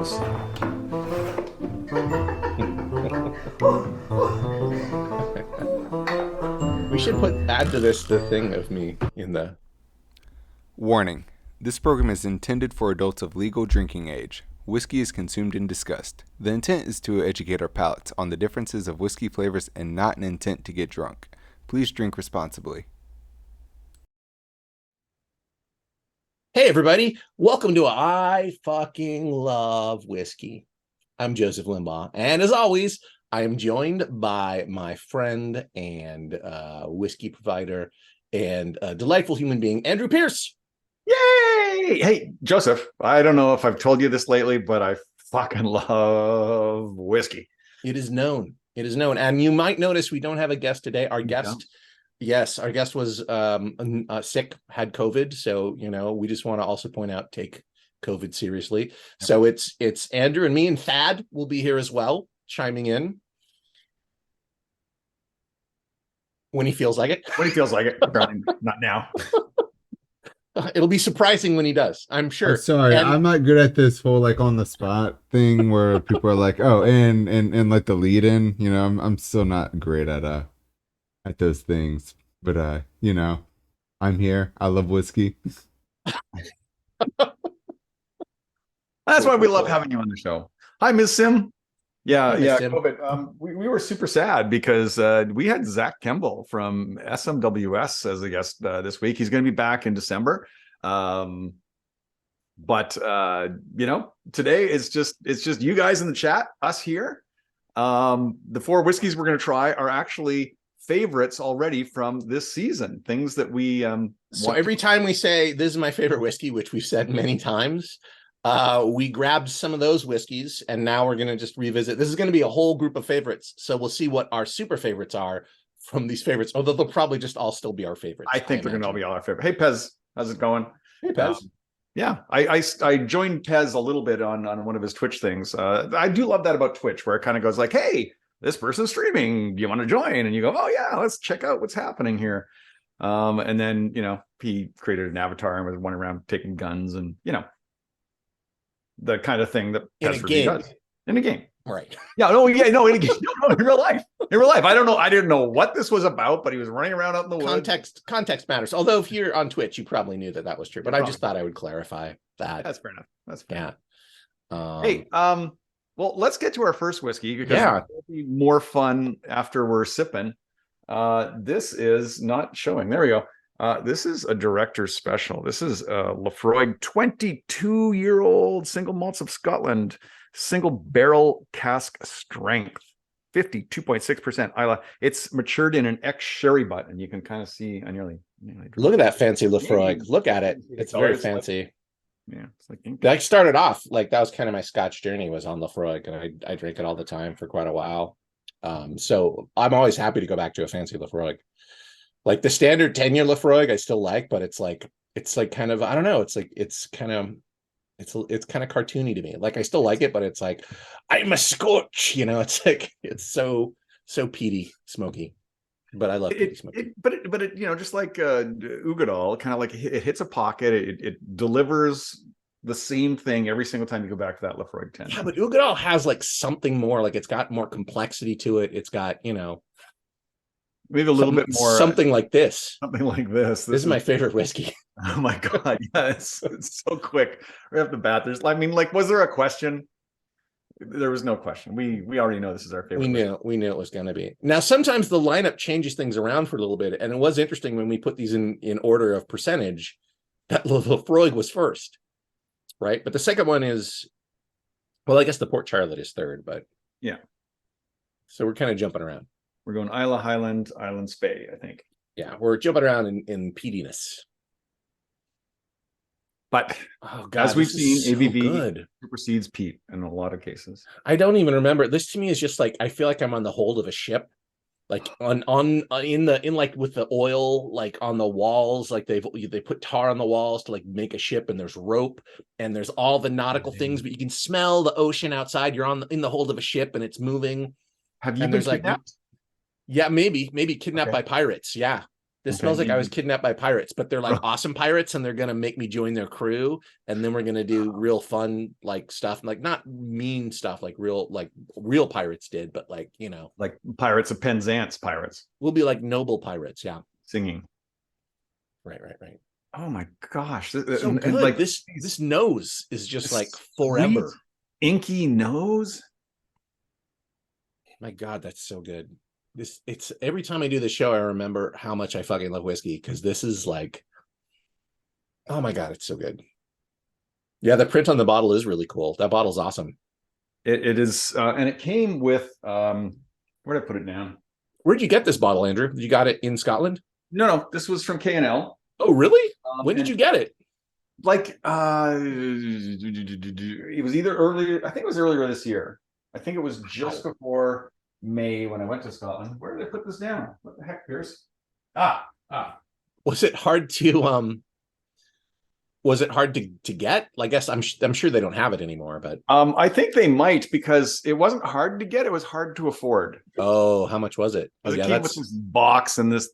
close. We should add to this the thing of me in the. Warning. This program is intended for adults of legal drinking age. Whiskey is consumed and discussed. The intent is to educate our palates on the differences of whiskey flavors and not an intent to get drunk. Please drink responsibly. Hey everybody, welcome to I Fucking Love Whiskey. I'm Joseph Limbaugh, and as always, I am joined by my friend and whiskey provider and delightful human being, Andrew Pierce. Yay! Hey, Joseph, I don't know if I've told you this lately, but I fucking love whiskey. It is known. It is known. And you might notice we don't have a guest today. Our guest was sick, had COVID. So, we just want to also point out, take COVID seriously. Yep. So it's Andrew and me, and Thad will be here as well, chiming in when he feels like it. When he feels like it. Apparently not now. It'll be surprising when he does, I'm sure. Sorry, I'm not good at this whole on the spot thing where people are like, oh, and like the lead in, I'm still not great at those things. But I'm here. I love whiskey. That's why we love having you on the show. Hi, Ms. Sim. Yeah. Sim. COVID. We were super sad because we had Zach Kemble from SMWS as a guest this week. He's going to be back in December. But today it's just you guys in the chat, us here. The four whiskeys we're going to try are actually favorites already from this season. Things that we so every time we say this is my favorite whiskey, which we've said many times, we grabbed some of those whiskeys, and now we're going to just revisit. This is going to be a whole group of favorites, so we'll see what our super favorites are from these favorites, although they'll probably just all still be our favorites. I think they're going to all be all our favorite. Hey, Pez, how's it going? Hey, Pez. Yeah, I joined Pez a little bit on one of his Twitch things. I do love that about Twitch, where it kind of goes like, hey, this person's streaming, do you want to join? And you go, oh yeah, let's check out what's happening here. And then he created an avatar and was running around taking guns and the kind of thing that Pez does in a game. Right. Yeah, no, in a game. No, in real life. In real life. I didn't know what this was about, but he was running around out in the woods. Context matters. Although if you're on Twitch, you probably knew that was true. But I just thought I would clarify that. That's fair enough. That's fair. Yeah. Hey, well, let's get to our first whiskey because it'll be more fun after we're sipping. This is not showing. There we go. This is a director's special. This is Laphroaig 22-year-old single malts of Scotland, single barrel cask strength, 52.6% Islay. It's matured in an ex-sherry butt, and you can kind of see. I nearly look at that fancy Laphroaig. Look at it. It's very fancy. Yeah, it's like ink. I started off that was kind of my Scotch journey, was on Laphroaig, and I drank it all the time for quite a while. So I'm always happy to go back to a fancy Laphroaig. Like the standard 10-year Laphroaig I still like, but it's like kind of, I don't know, it's kind of cartoony to me. Like I still like it, but it's like I'm a Scotch, it's like it's so peaty, smoky. But I love peaty smoky. But it just like Ugadal, kind of like it hits a pocket, it delivers the same thing every single time you go back to that Laphroaig 10. Yeah, but Ugadal has like something more, like it's got more complexity to it. It's got, maybe a little bit more something like this. Something like this. This is my favorite whiskey. Oh my god! Yeah, it's so quick right off the bat. Was there a question? There was no question. We already know this is our favorite. We knew it was going to be. Now sometimes the lineup changes things around for a little bit, and it was interesting when we put these in order of percentage that Laphroaig was first, right? But the second one is, well, I guess the Port Charlotte is third, but yeah. So we're kind of jumping around. We're going Islay, Highland, Island, Spey, I think. Yeah, we're jumping around in peatiness. But as we've seen, ABV supersedes peat in a lot of cases. I don't even remember. This to me is just like, I feel like I'm on the hold of a ship, like with the oil, like on the walls, like they put tar on the walls to like make a ship, and there's rope and there's all the nautical things, but you can smell the ocean outside. You're in the hold of a ship and it's moving. Have you been kidnapped? Yeah, maybe kidnapped by pirates. Yeah. This smells like I was kidnapped by pirates, but they're like awesome pirates, and they're gonna make me join their crew, and then we're gonna do real fun like stuff, like not mean stuff like real pirates did, but like, you know, like Pirates of Penzance pirates. We'll be like noble pirates, yeah. Singing. Right. Oh my gosh. So good. Like this nose is just like forever. Inky nose. My God, that's so good. It's every time I do the show, I remember how much I fucking love whiskey, because this is like, oh my God, it's so good. Yeah, the print on the bottle is really cool. That bottle's awesome. It is, and it came with where did I put it down? Where'd you get this bottle, Andrew? You got it in Scotland? No, this was from K&L. Oh, really? When did you get it? Like it was either earlier, I think it was earlier this year. I think it was just before May when I went to Scotland. Where did I put this down? What the heck, Pierce? Was it hard to get? I guess I'm sure they don't have it anymore, but I think they might, because it wasn't hard to get, it was hard to afford. Oh, how much was it? It came with this box and this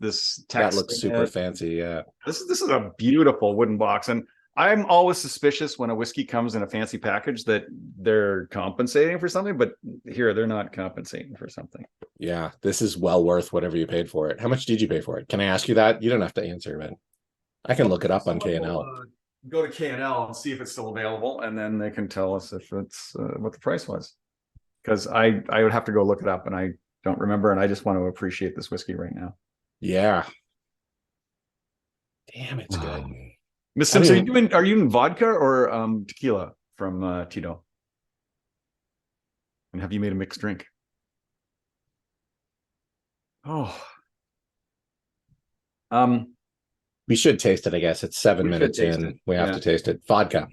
text. That looks super fancy. Yeah. This is a beautiful wooden box, and I'm always suspicious when a whiskey comes in a fancy package that they're compensating for something, but here they're not compensating for something. Yeah, this is well worth whatever you paid for it. How much did you pay for it? Can I ask you that? You don't have to answer, but I can look it up on K&L. Go to K&L and see if it's still available, and then they can tell us if it's what the price was. Because I would have to go look it up, and I don't remember, and I just want to appreciate this whiskey right now. Yeah. Damn, it's good. Miss Simpson, are you in vodka or tequila from Tito? And have you made a mixed drink? Oh. We should taste it, I guess. It's 7 minutes in. We have to taste it. Vodka.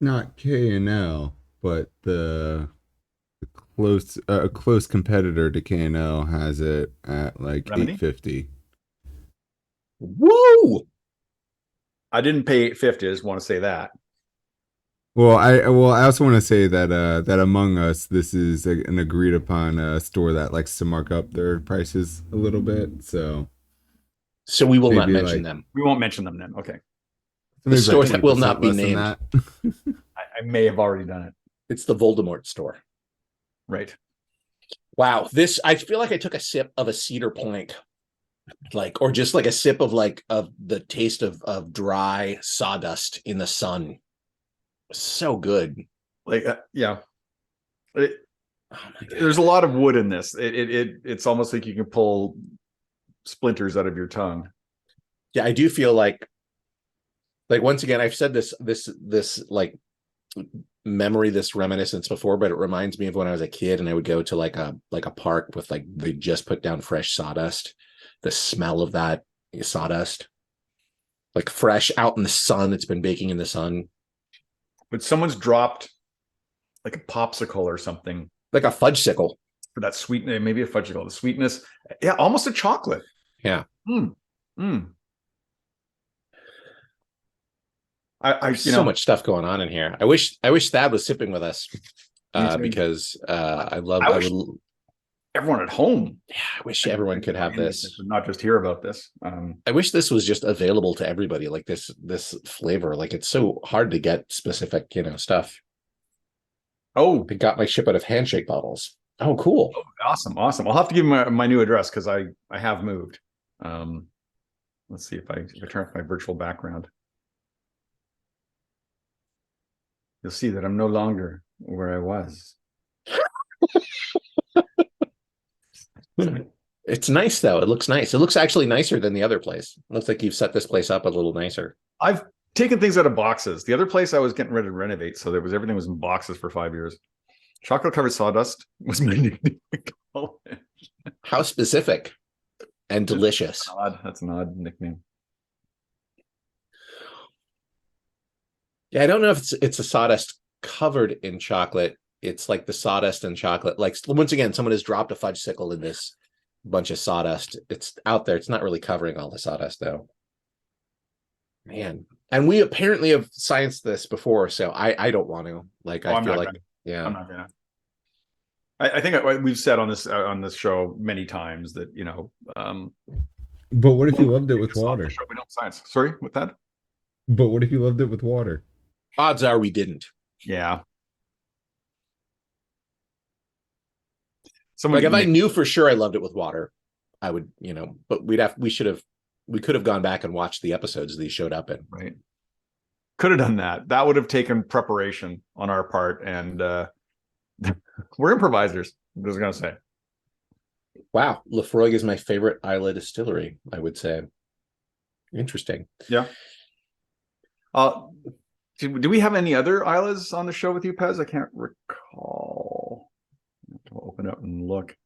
Not K&L, but the close competitor to K&L has it at like Remedy? $8.50. Woo! I didn't pay $8.50. I just want to say that. Well, I also want to say that that Among Us, this is an agreed upon store that likes to mark up their prices a little bit. So we will not mention them. We won't mention them then. Okay. The store that will not be named. I may have already done it. It's the Voldemort store. Right. Wow. This, I feel like I took a sip of a cedar plank, or just like a sip of the taste of dry sawdust in the sun. So good. Yeah. There's a lot of wood in this. It's almost like you can pull splinters out of your tongue. Yeah, I do feel like once again, I've said this memory, this reminiscence before, but it reminds me of when I was a kid and I would go to like a park with they just put down fresh sawdust. The smell of that sawdust, like fresh out in the sun. It's been baking in the sun. But someone's dropped like a popsicle or something, like a fudgesicle, for that sweet, maybe a fudgesicle, the sweetness. Yeah, almost a chocolate. Yeah. So much stuff going on in here. I wish Thad was sipping with us, because I wish everyone at home. Yeah, I wish everyone could have this, not just hear about this. I wish this was just available to everybody. Like this flavor, it's so hard to get specific, stuff. Oh, I got my ship out of handshake bottles. Oh, cool. Oh, awesome. I'll have to give him my new address, because I have moved. Let's see if I turn off my virtual background. You'll see that I'm no longer where I was. It's nice, though. It looks nice. It looks actually nicer than the other place. It looks like you've set this place up a little nicer. I've taken things out of boxes. The other place I was getting ready to renovate, so everything was in boxes for 5 years. Chocolate covered sawdust was my nickname in college. How specific and delicious. That's an odd nickname. Yeah, I don't know if it's a sawdust covered in chocolate. It's like the sawdust and chocolate. Once again, someone has dropped a fudgesicle in this bunch of sawdust. It's out there. It's not really covering all the sawdust, though. Man. And we apparently have scienced this before, so I don't want to. I'm not gonna. I think we've said on this show many times that But what if you loved it with water? Show we don't science. Sorry, with that. But what if you loved it with water? Odds are we didn't. Yeah. Like if I knew for sure I loved it with water, I would, but we could have gone back and watched the episodes these showed up in. Right. Could have done that. That would have taken preparation on our part, and we're improvisers. I was gonna say. Wow, Laphroaig is my favorite Islay distillery, I would say. Interesting. Yeah. Do we have any other Islas on the show with you, Pez? I can't recall. I'll open up and look.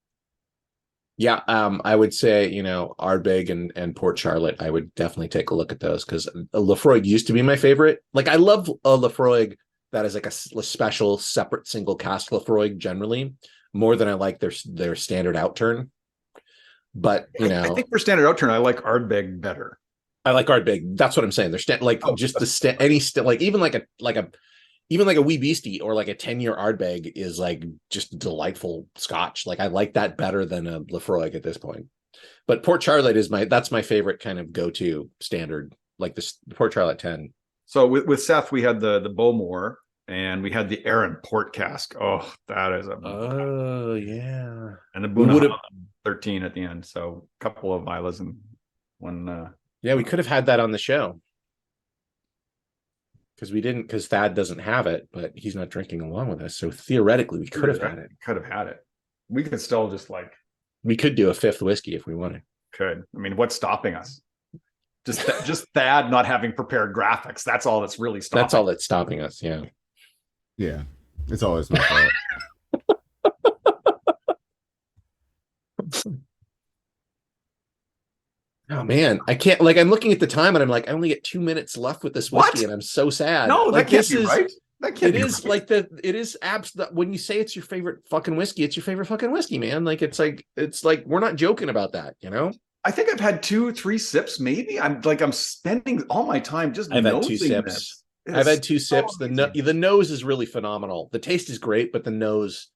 Yeah, I would say, Ardbeg and Port Charlotte, I would definitely take a look at those because Laphroaig used to be my favorite. Like, I love a Laphroaig that is like a special, separate, single cask Laphroaig generally, more than I like their standard outturn. But, I think for standard outturn, I like Ardbeg better. I like Ardbeg. That's what I'm saying. They're even like a wee beastie or like a 10-year Ardbeg is like just delightful scotch. Like I like that better than a Laphroaig at this point. But Port Charlotte that's my favorite kind of go-to standard, like this Port Charlotte 10. So with Seth, we had the Bowmore and we had the Aaron Port cask. Oh, that is yeah. And the Boona 13 at the end. So a couple of Islas and one. Yeah, we could have had that on the show. Because Thad doesn't have it, but he's not drinking along with us. So theoretically, we could have had it. Could have had it. We could still just we could do a fifth whiskey if we wanted. Could. I mean, what's stopping us? Just Thad not having prepared graphics. That's all that's really stopping. That's all that's stopping us. Yeah. Yeah. It's always my fault. Oh man, I can't. Like, I'm looking at the time and I'm like, I only get 2 minutes left with this whiskey, and I'm so sad. No, like, that can't be right. That can't be right. It is when you say it's your favorite fucking whiskey, it's your favorite fucking whiskey, man. Like it's like we're not joking about that, I think I've had 2-3 sips, maybe. I'm spending all my time just. I've had 2 sips. I've had 2 sips. The nose is really phenomenal. The taste is great, but the nose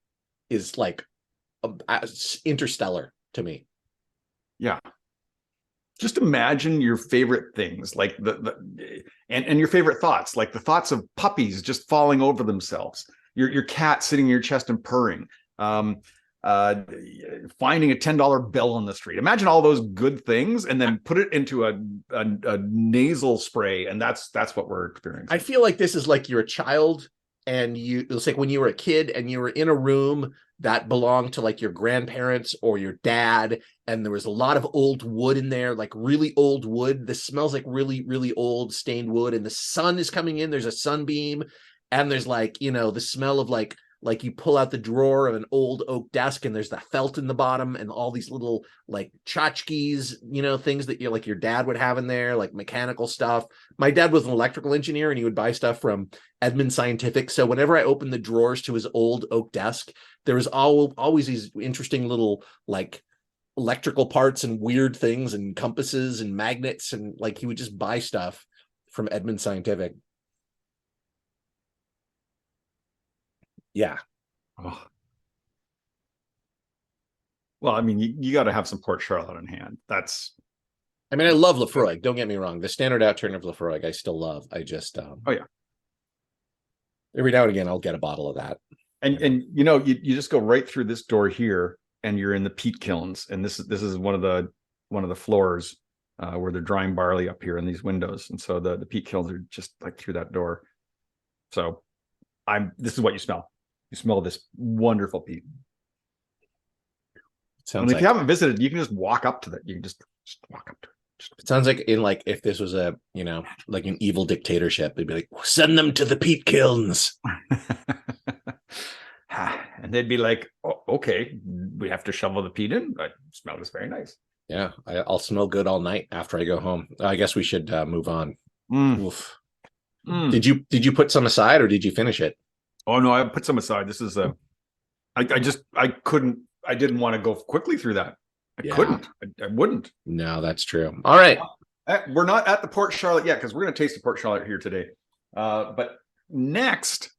is like interstellar to me. Yeah. Just imagine your favorite things, like and your favorite thoughts, like the thoughts of puppies just falling over themselves, your cat sitting in your chest and purring, finding a $10 bill on the street. Imagine all those good things, and then put it into a nasal spray, and that's what we're experiencing. I feel like this is like you're a child, and it's like when you were a kid and you were in a room that belonged to like your grandparents or your dad, and there was a lot of old wood in there, like really old wood. This smells like really, really old stained wood, and the sun is coming in. There's a sunbeam, and there's like, the smell of like you pull out the drawer of an old oak desk, and there's the felt in the bottom, and all these little like tchotchkes, things that your dad would have in there, like mechanical stuff. My dad was an electrical engineer, and he would buy stuff from Edmund Scientific. So whenever I opened the drawers to his old oak desk, there was always these interesting little like electrical parts and weird things and compasses and magnets, and like he would just buy stuff from Edmund Scientific. Yeah. Oh. Well, I mean, you got to have some Port Charlotte in hand. I love Laphroaig. Don't get me wrong. The standard outturn of Laphroaig, I still love. I just, oh yeah. Every now and again, I'll get a bottle of that. And you just go right through this door here, and you're in the peat kilns, and this is one of the floors where they're drying barley up here in these windows, and so the peat kilns are just like through that door. So this is what you smell. You smell this wonderful peat. And if you haven't visited, you can just walk up to that. You can just walk up to it. It sounds like if this was a, like an evil dictatorship, they'd be like, send them to the peat kilns. And they'd be like, oh, okay, we have to shovel the peat in. But smell is very nice. Yeah, I'll smell good all night after I go home. I guess we should move on. Oof. Did you put some aside, or did you finish it? Oh no, I put some aside. This is I didn't want to go quickly through that. I wouldn't. No, that's true. All right. We're not at the Port Charlotte yet, because we're going to taste the Port Charlotte here today. But next,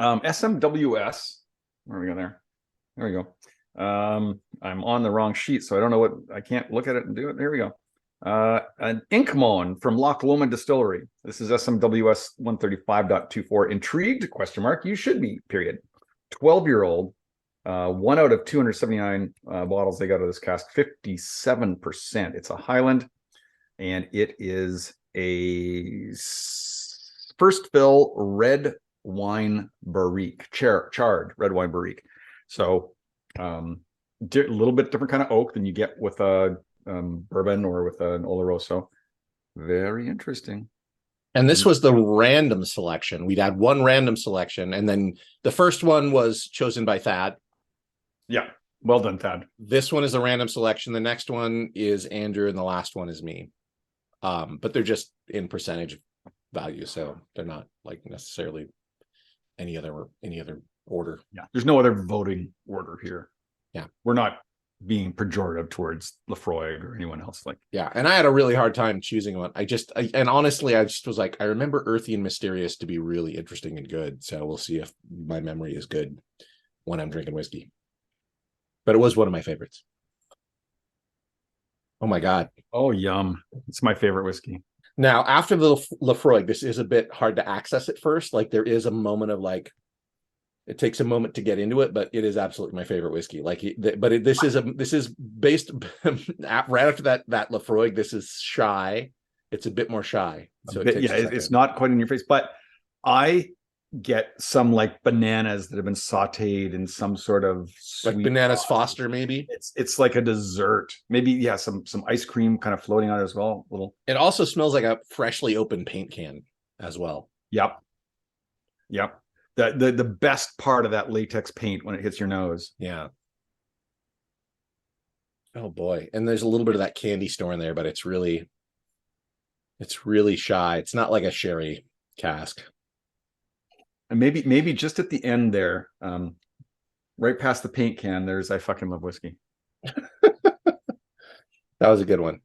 SMWS, where are we going there? There we go. I'm on the wrong sheet, so I don't know what, I can't look at it and do it. Here we go. An Inchmoan from Loch Lomond Distillery. This is SMWS 135.24. Intrigued? Question mark. You should be, period. 12-year-old. 1 out of 279 bottles they got out of this cask. 57%. It's a Highland, and it is a first fill red wine barrique, charred red wine barrique. So a little bit different kind of oak than you get with a bourbon or with an Oloroso. Very interesting. And this was the random selection. We'd had one random selection, and then the first one was chosen by Thad. Yeah, well done, Thad. This one is a random selection. The next one is Andrew, and the last one is me. But they're just in percentage value, so they're not like necessarily any other order. Yeah, there's no other voting order here. Yeah, we're not being pejorative towards Laphroaig or anyone else. Like, yeah, and I had a really hard time choosing one. And honestly, I just was like, I remember Earthy and Mysterious to be really interesting and good. So we'll see if my memory is good when I'm drinking whiskey. But it was one of my favorites. Oh my God. Oh, yum. It's my favorite whiskey. Now, after the Laphroaig, this is a bit hard to access at first. Like, there is a moment of like, it takes a moment to get into it, but it is absolutely my favorite whiskey. Like, this is based right after that Laphroaig. This is shy. It's a bit more shy. So it's not quite in your face, but I get some like bananas that have been sauteed in some sort of like bananas Foster, maybe. It's like a dessert, maybe. Yeah, some ice cream kind of floating on it as well. Little. It also smells like a freshly opened paint can as well. Yep. The best part of that latex paint when it hits your nose. Yeah. Oh boy. And there's a little bit of that candy store in there, but it's really shy. It's not like a sherry cask. And maybe just at the end there, right past the paint can, there's I fucking love whiskey. That was a good one.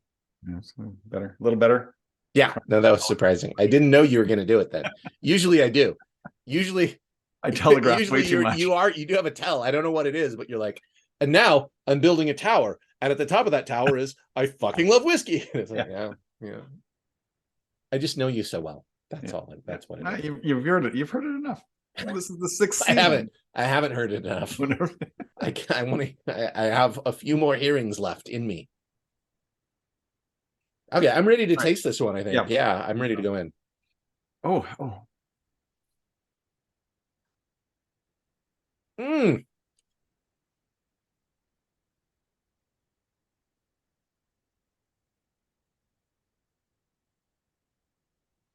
Yeah, so better, a little better. Yeah, no, that was surprising. I didn't know you were going to do it then. Usually I do. Usually I telegraph way too much. You do have a tell. I don't know what it is, but you're like, and now I'm building a tower, and at the top of that tower is I fucking love whiskey. It's like, yeah. I just know you so well. That's all. That's what it is. You've heard it. You've heard it enough. This is the sixth season. I haven't heard it enough. I have a few more hearings left in me. Okay, I'm ready to taste this one, I think. Yeah, I'm ready to go in. Oh.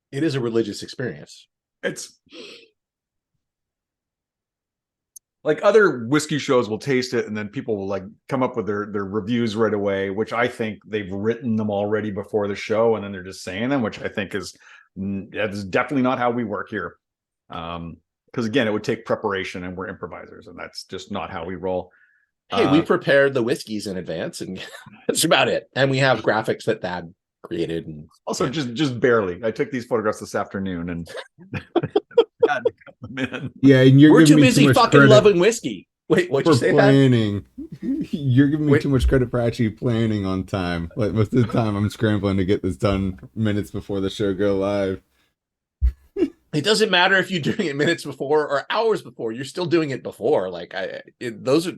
It is a religious experience. It's like other whiskey shows will taste it and then people will like come up with their reviews right away, which I think they've written them already before the show and then they're just saying them, which I think is definitely not how we work here. Because again, it would take preparation and we're improvisers and that's just not how we roll. Hey, we prepared the whiskeys in advance and that's about it. And we have graphics that Thad created. And also just barely. I took these photographs this afternoon and had to cut them in. Yeah, and we're too busy fucking loving whiskey. Wait, what'd you say? Planning. You're giving me too much credit for actually planning on time. Like most of the time I'm scrambling to get this done minutes before the show go live. It doesn't matter if you're doing it minutes before or hours before. You're still doing it before. Like those are,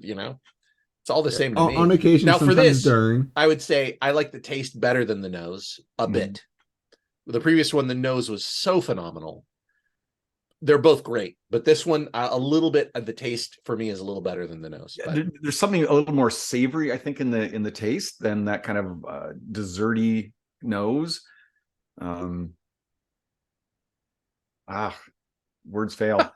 it's all the same to me. On occasion, now for this, during. I would say I like the taste better than the nose a bit. The previous one, the nose was so phenomenal. They're both great, but this one, a little bit of the taste for me is a little better than the nose. Yeah, there's something a little more savory, I think, in the taste than that kind of desserty nose. Words fail.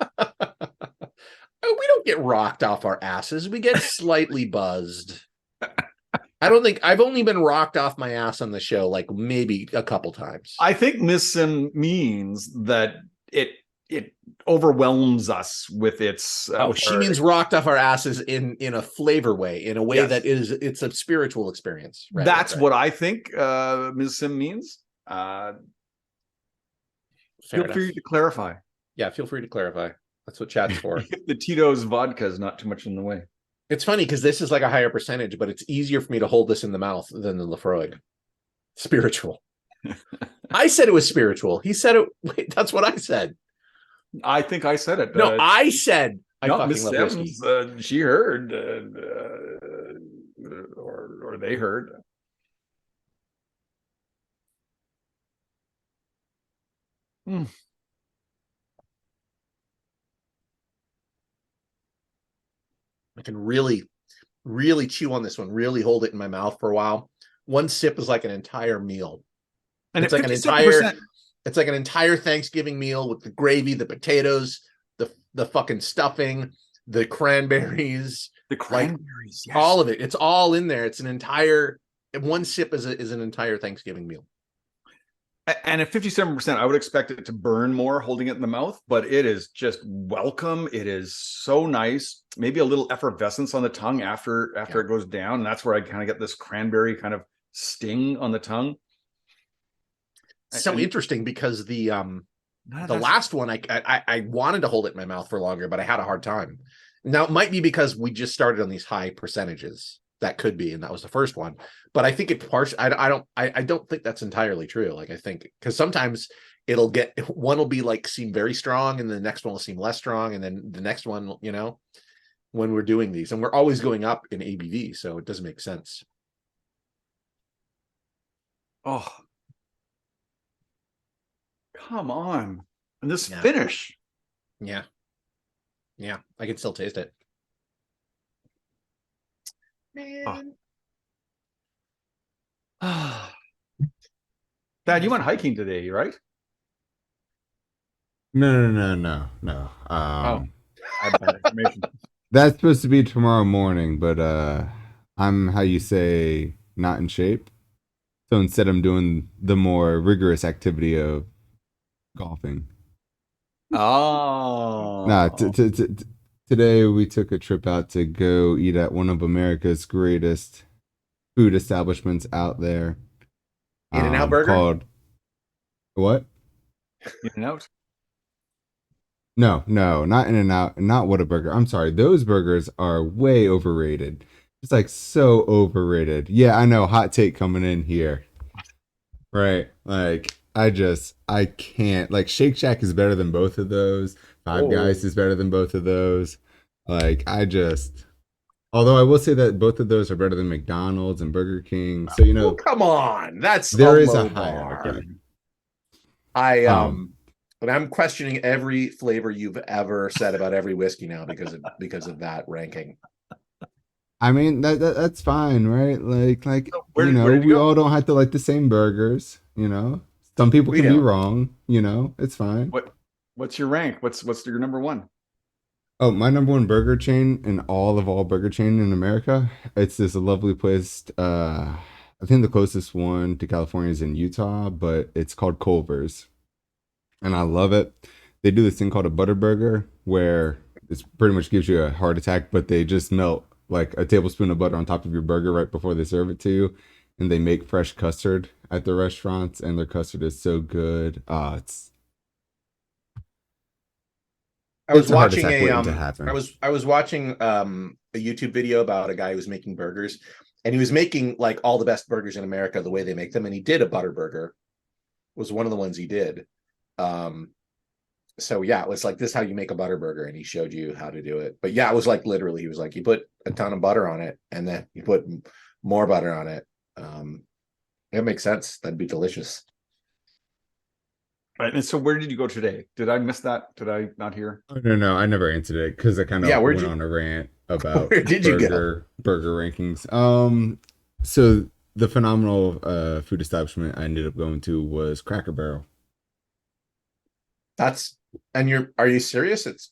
We don't get rocked off our asses. We get slightly buzzed. I don't think I've only been rocked off my ass on the show, like maybe a couple times. I think Miss Sim means that it overwhelms us with its. She means rocked off our asses in a flavor way, in a way that it's a spiritual experience. Right, That's what I think Ms. Sim means. Feel free to clarify. Yeah, feel free to clarify. That's what chat's for. The Tito's vodka is not too much in the way. It's funny because this is like a higher percentage, but it's easier for me to hold this in the mouth than the Laphroaig. Spiritual. I said it was spiritual. He said it. Wait, that's what I said. I think I said it. No, I said I no, fucking Miss love Sims, whiskey. she heard, or they heard. Hmm. I can really, really chew on this one, really hold it in my mouth for a while. One sip is like an entire meal. And It's at like 57%, it's like an entire Thanksgiving meal with the gravy, the potatoes, the fucking stuffing, the cranberries, the like cranberries, yes. all of it. It's all in there. It's an entire one sip is an entire Thanksgiving meal. And at 57%, I would expect it to burn more holding it in the mouth, but it is just welcome. It is so nice. Maybe a little effervescence on the tongue after it goes down. And that's where I kind of get this cranberry kind of sting on the tongue. So interesting because the last one I wanted to hold it in my mouth for longer, but I had a hard time. Now it might be because we just started on these high percentages. That could be, and that was the first one. But I think it partially. I don't think that's entirely true. Like I think because sometimes it'll get one will be like seem very strong, and the next one will seem less strong, and then the next one, you know, when we're doing these, and we're always going up in ABV, so it doesn't make sense. Oh, come on! And this finish. Yeah, I can still taste it. Man. Dad, you went hiking today, right? No. I have bad information. That's supposed to be tomorrow morning, but I'm how you say not in shape. So instead, I'm doing the more rigorous activity of golfing. Oh, Nah, today we took a trip out to go eat at one of America's greatest food establishments out there. In-N-Out Burger? Called what? In-N-Out? No, not In-N-Out, not Whataburger. I'm sorry, those burgers are way overrated. It's like so overrated. Yeah, I know, hot take coming in here. Right, like I can't. Like Shake Shack is better than both of those. Five Guys is better than both of those. Like although I will say that both of those are better than McDonald's and Burger King. So you know, come on, that's there is a hierarchy. But I'm questioning every flavor you've ever said about every whiskey now because of that ranking. I mean that's fine, right? Like so we all don't have to like the same burgers. You know, some people can be wrong. You know, it's fine. What's your rank? What's your number one? Oh, my number one burger chain in all burger chain in America. It's this lovely place. I think the closest one to California is in Utah, but it's called Culver's. And I love it. They do this thing called a butter burger where it pretty much gives you a heart attack, but they just melt like a tablespoon of butter on top of your burger right before they serve it to you. And they make fresh custard at the restaurants, and their custard is so good. I was watching I was watching a YouTube video about a guy who was making burgers, and he was making like all the best burgers in America the way they make them, and he did a butter burger. Was one of the ones he did. So yeah, it was like this is how you make a butter burger, and he showed you how to do it. But yeah, it was like literally he was like you put a ton of butter on it, and then you put more butter on it. It makes sense. That'd be delicious. Right. And so where did you go today? Did I miss that? Did I not hear? Oh, no, I never answered it because I kind of went on a rant about burger rankings. So the phenomenal food establishment I ended up going to was Cracker Barrel. Are you serious?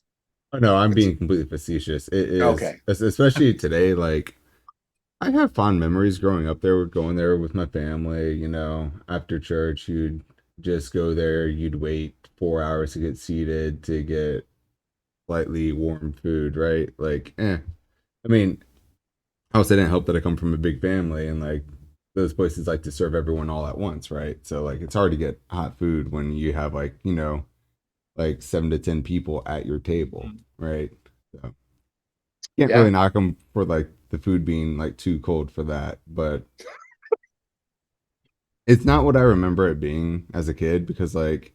No, I'm being completely facetious. It is okay, especially today. Like I have fond memories growing up there, going there with my family. You know, after church, you'd just go there. You'd wait 4 hours to get seated to get slightly warm food, right? Like, I mean, also didn't help that I come from a big family, and like those places like to serve everyone all at once, right? So like it's hard to get hot food when you have like, you know, like 7 to 10 people at your table, right? So Can't Yeah. really knock them for like the food being like too cold for that, but it's not what I remember it being as a kid because like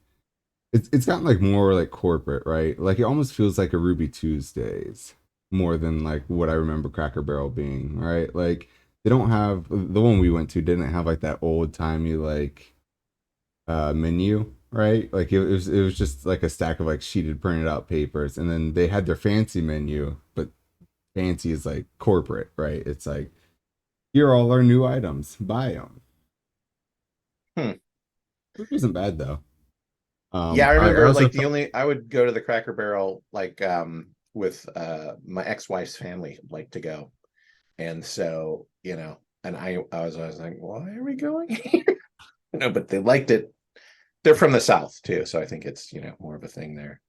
it's gotten like more like corporate, right? Like it almost feels like a Ruby Tuesdays more than like what I remember Cracker Barrel being, right? Like they don't have the one we went to didn't have like that old timey like menu, right? Like it was just like a stack of like sheeted printed out papers, and then they had their fancy menu, but fancy is like corporate, right? It's like here are all our new items, buy them. Hmm. Which wasn't bad though. Yeah, I I remember also like I would go to the Cracker Barrel like with my ex-wife's family like to go. And so, and I was always like, why are we going here? No, but they liked it. They're from the South too, so I think it's, more of a thing there.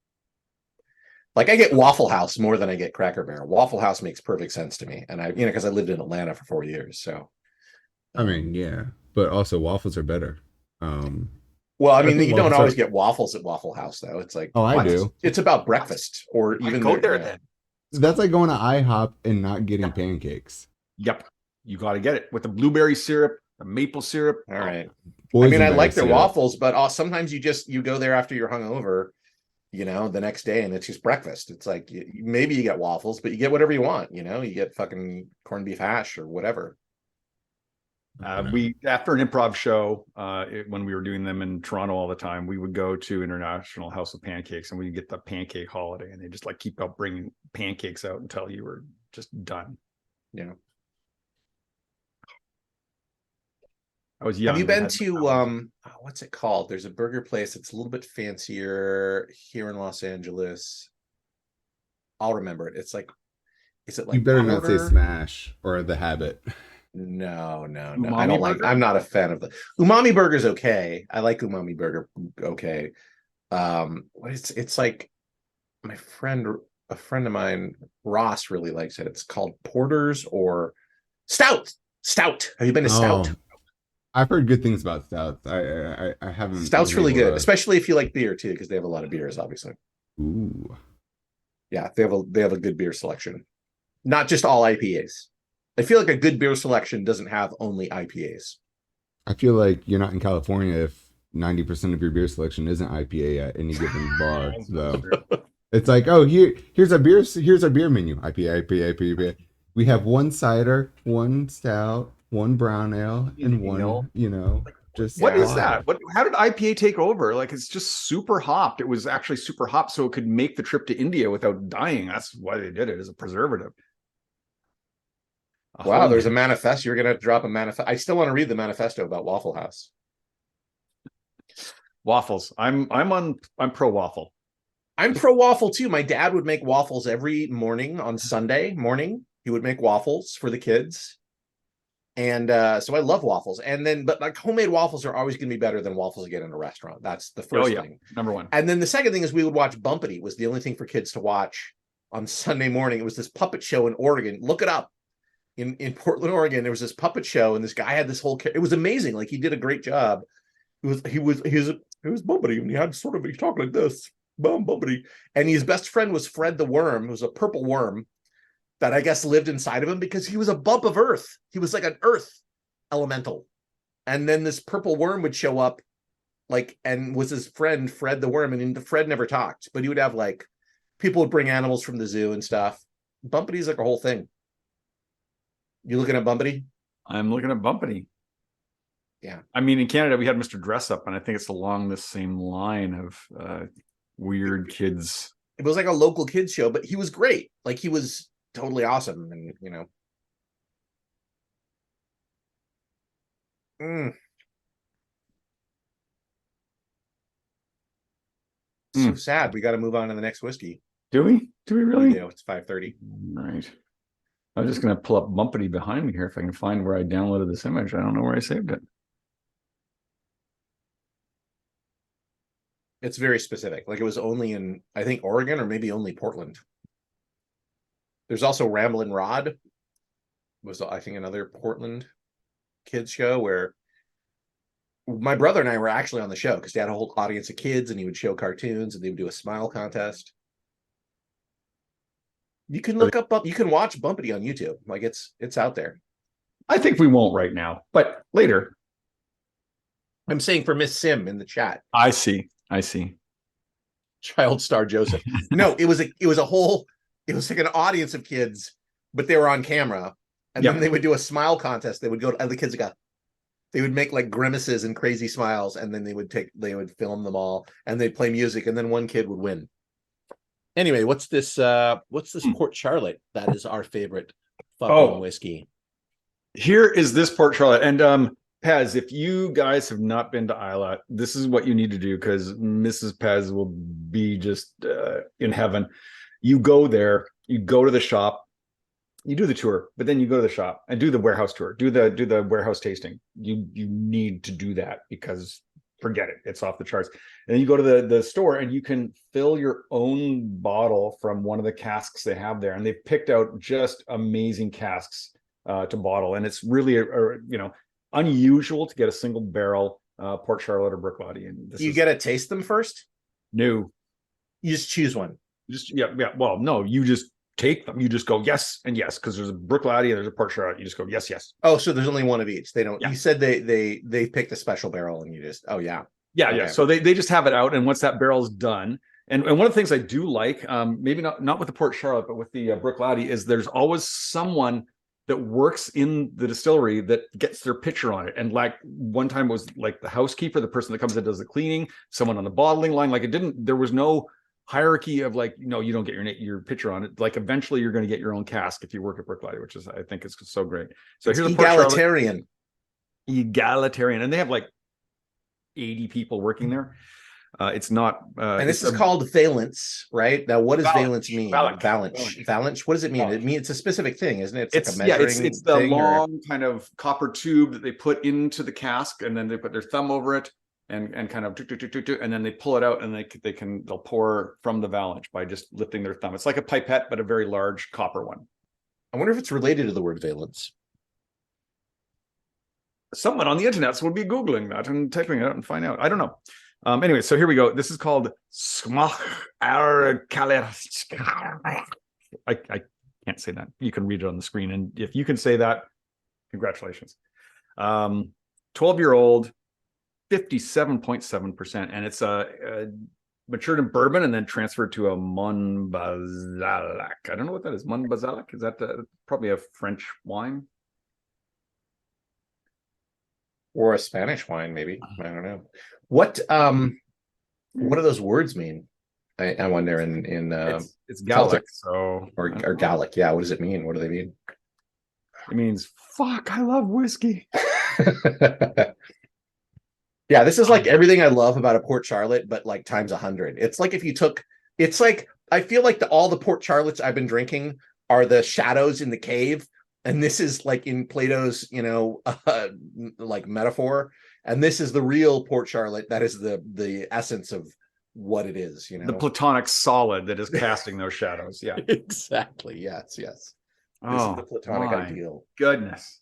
Like I get Waffle House more than I get Cracker Barrel. Waffle House makes perfect sense to me. And because I lived in Atlanta for 4 years. So I mean, yeah, but also waffles are better. Um, well, I I mean, think you don't waffles always are. get waffles at Waffle House though. It's like Oh, I What? do. it's about breakfast or I even go their, there then. That's like going to IHOP and not getting pancakes. Yep. You got to get it with the blueberry syrup, the maple syrup. all right. I mean, I Boysenberry like their syrup. waffles, but sometimes you go there after you're hungover, the next day, and it's just breakfast. It's like maybe you get waffles, but you get whatever you want. You get fucking corned beef hash or whatever. We after an improv show, when we were doing them in Toronto all the time, we would go to International House of Pancakes, and we get the pancake holiday, and they just like keep up bringing pancakes out until you were just done. Yeah. I was young. Have you been to what's it called? There's a burger place that's a little bit fancier here in Los Angeles. I'll remember it. Is it You like better not say Porter? Smash or The Habit. No. I Umami don't like. burger? I'm not a fan of the umami burger's okay. I like umami burger. Okay. It's like my friend, a friend of mine, Ross really likes it. It's called Porter's or Stout. Stout. Have you been to Stout? Oh, I've heard good things about stouts. I haven't Stout's been really able good, to. especially if you like beer too, because they have a lot of beers, obviously. Ooh, Yeah, they have a good beer selection. Not just all IPAs. I feel like a good beer selection doesn't have only IPAs. I feel like you're not in California if 90% of your beer selection isn't IPA at any given bar. So it's like, oh, here's our beer menu. IPA. We have one cider, one stout, one brown ale, and one, just What is water. that? How did IPA take over? Like it's just super hopped. It was actually super hopped, so it could make the trip to India without dying. That's why they did it as a preservative. Wow, there's a manifesto. You're gonna drop a manifesto. I still want to read the manifesto about Waffle House. Waffles. I'm pro waffle. I'm pro waffle too. My dad would make waffles every morning on Sunday morning. He would make waffles for the kids. And so I love waffles. And then, but like homemade waffles are always going to be better than waffles you get in a restaurant. That's the first thing. Number one. And then the second thing is we would watch Bumpity. It was the only thing for kids to watch on Sunday morning. It was this puppet show in Oregon. Look it up. In Portland, Oregon, there was this puppet show, and this guy had this whole. It was amazing. Like he did a great job. He was Bumpity, and he had sort of he talked like this, Bumpity, and his best friend was Fred the Worm, who was a purple worm that I guess lived inside of him because he was a bump of earth. He was like an earth elemental, and then this purple worm would show up, and was his friend Fred the Worm, and Fred never talked, but he would have like people would bring animals from the zoo and stuff. Bumpity's like a whole thing. You looking at Bumpity? I'm looking at Bumpity. Yeah. I mean, in Canada, we had Mr. Dress Up, and I think it's along this same line of weird kids. It was like a local kids show, but he was great. Like he was totally awesome. And, So sad. We got to move on to the next whiskey. Do we? Do we really? We do. It's 5:30. Right. I'm just going to pull up Bumpity behind me here if I can find where I downloaded this image. I don't know where I saved it. It's very specific. Like it was only in, I think, Oregon or maybe only Portland. There's also Ramblin' Rod. Was, I think, another Portland kids show where my brother and I were actually on the show because they had a whole audience of kids and he would show cartoons and they would do a smile contest. You can look up, you can watch Bumpity on YouTube. Like it's out there. I think we won't right now, but later. I'm saying for Miss Sim in the chat. I see. Child star Joseph. No, it was like an audience of kids, but they were on camera. And then they would do a smile contest. They would go, and the kids they would make like grimaces and crazy smiles, and then they would film them all, and they'd play music, and then one kid would win. Anyway, what's this Port Charlotte? That is our favorite fucking whiskey. Here is this Port Charlotte. And Pez, if you guys have not been to Islay, this is what you need to do, because Mrs. Pez will be just in heaven. You go there, you go to the shop, you do the tour, but then you go to the shop and do the warehouse tour, do the warehouse tasting. You need to do that, because forget it, it's off the charts. And then you go to the store and you can fill your own bottle from one of the casks they have there, and they've picked out just amazing casks to bottle. And it's really unusual to get a single barrel Port Charlotte or Bruichladdich. And you get to taste them first? No, you just choose one. Well, no, you just take them. You just go yes and yes, because there's a Bruichladdich and there's a Port Charlotte. You just go yes. Oh, so there's only one of each. They don't. Yeah. You said they picked a special barrel, and you just yeah. So they just have it out, and once that barrel's done, and one of the things I do like, maybe not with the Port Charlotte, but with the Bruichladdich, is there's always someone that works in the distillery that gets their picture on it. And like one time it was like the housekeeper, the person that comes in and does the cleaning, someone on the bottling line. Like there was no hierarchy of like, you don't get your picture on it. Like eventually you're going to get your own cask if you work at Bruichladdich, which is, I think is so great. So here's egalitarian. And they have like 80 people working there. It's not and this is called Valence, right? Now what does Valence mean? Valinch. What does it mean? It means it's a specific thing, isn't it? It's like a measuring it's the long kind of copper tube that they put into the cask, and then they put their thumb over it and kind of and then they pull it out, and they'll pour from the Valinch by just lifting their thumb. It's like a pipette, but a very large copper one. I wonder if it's related to the word valence. Someone on the internet would be Googling that and typing it out and find out. I don't know. Anyway, so here we go. This is called Smachd. I can't say that. You can read it on the screen, and if you can say that, congratulations. 12-year-old, 57.7%, and it's matured in bourbon and then transferred to a Monbazillac. I don't know what that is. Monbazillac, is that probably a French wine? Or a Spanish wine, maybe. I don't know. What do those words mean? I wonder. It's Gaelic, so or Gaelic. Yeah, what does it mean? What do they mean? It means fuck. I love whiskey. Yeah, this is like everything I love about a Port Charlotte, but like times 100. It's like if you took. It's like I feel like all the Port Charlottes I've been drinking are the shadows in the cave. And this is like in Plato's, like metaphor. And this is the real Port Charlotte. That is the essence of what it is, The platonic solid that is casting those shadows. Yeah, exactly. Yes. This is the platonic ideal. Goodness.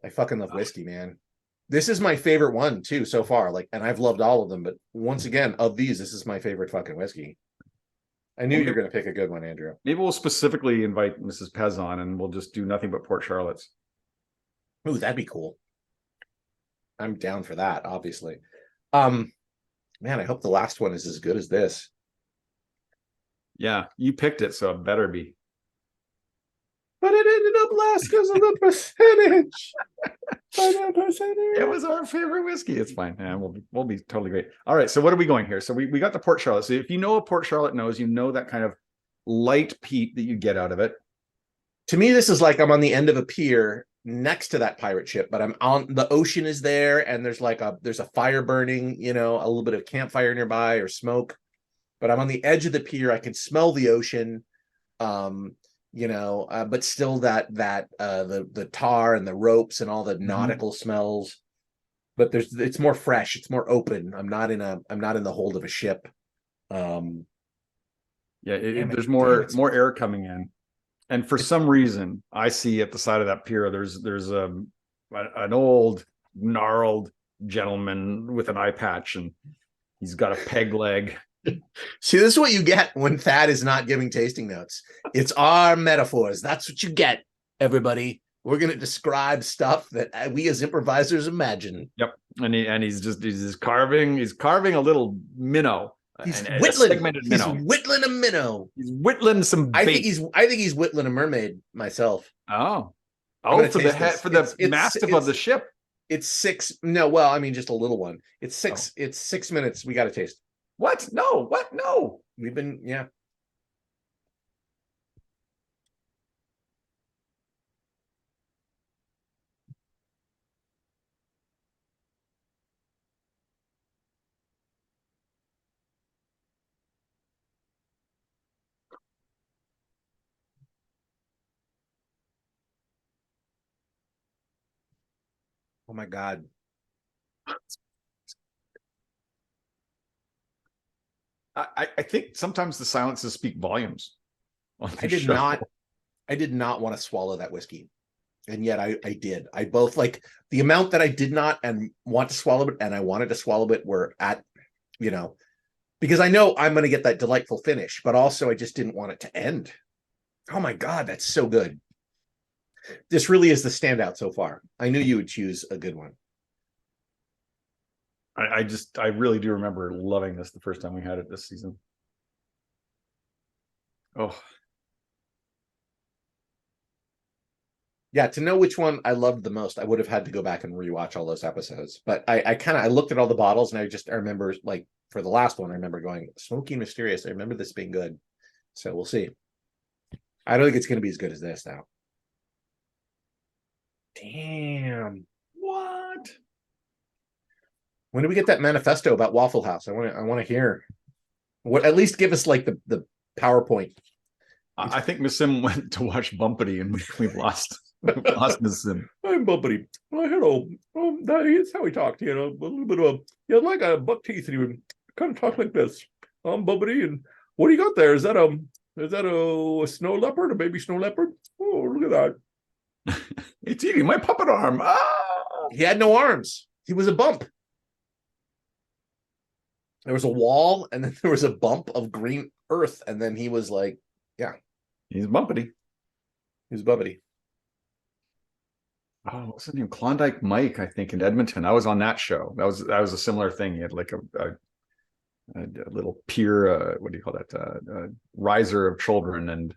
I fucking love whiskey, man. This is my favorite one too so far. Like, and I've loved all of them, but once again, of these, this is my favorite fucking whiskey. I knew you were going to pick a good one, Andrew. Maybe we'll specifically invite Mrs. Pez on, and we'll just do nothing but Port Charlottes. Ooh, that'd be cool. I'm down for that, obviously. Man, I hope the last one is as good as this. Yeah, you picked it, so it better be. But it ended up last because of the percentage. It was our favorite whiskey. It's fine. Yeah, we'll be totally great. All right, so what are we going here? So we got the Port Charlotte. So if you know what Port Charlotte knows, you know that kind of light peat that you get out of it. To me, this is like I'm on the end of a pier next to that pirate ship, but I'm on the ocean is there, and there's a fire burning, a little bit of campfire nearby or smoke. But I'm on the edge of the pier. I can smell the ocean. But still the tar and the ropes and all the nautical smells, but it's more fresh, it's more open. I'm not in the hold of a ship. There's more air coming in, and for some reason I see at the side of that pier there's an old gnarled gentleman with an eye patch, and he's got a peg leg See, this is what you get when Thad is not giving tasting notes. It's our metaphors. That's what you get, everybody. We're going to describe stuff that we as improvisers imagine. Yep. And he's just carving. He's carving a little minnow. He's whittling. He's whittling a minnow. He's whittling some bait. I think he's whittling a mermaid myself. Oh, for the head, for the mastiff of the ship. It's 6. No, well, I mean, just a little one. It's 6. It's 6 minutes. We got to taste. What? No. What? No. We've been, yeah. Oh my God. I think sometimes the silences speak volumes. I did not want to swallow that whiskey. And yet I did. I both, like, the amount that I did not and want to swallow it and I wanted to swallow it were at, because I know I'm going to get that delightful finish, but also I just didn't want it to end. Oh my God, that's so good. This really is the standout so far. I knew you would choose a good one. I really do remember loving this the first time we had it this season. Oh. Yeah, to know which one I loved the most, I would have had to go back and rewatch all those episodes. But I looked at all the bottles and I remember, like, for the last one, I remember going, smoky and mysterious. I remember this being good. So we'll see. I don't think it's going to be as good as this now. Damn. What? When do we get that manifesto about Waffle House? I want to hear. What, at least give us like the PowerPoint. I think Miss Sim went to watch Bumpity and we've lost. We've lost Miss Sim. I'm Bumpity. Oh, hello. That is how he talked. A little bit of like a buck teeth, and he would kind of talk like this. I'm Bumpity, and what do you got there? Is that a snow leopard, a baby snow leopard? Oh, look at that. It's eating my puppet arm. Ah! He had no arms. He was a bump. There was a wall, and then there was a bump of green earth, and then he was like, yeah. He's Bumpity. He's Bumpity. Oh, what's his name? Klondike Mike, I think, in Edmonton. I was on that show. That was a similar thing. He had like a little peer, what do you call that? Riser of children, and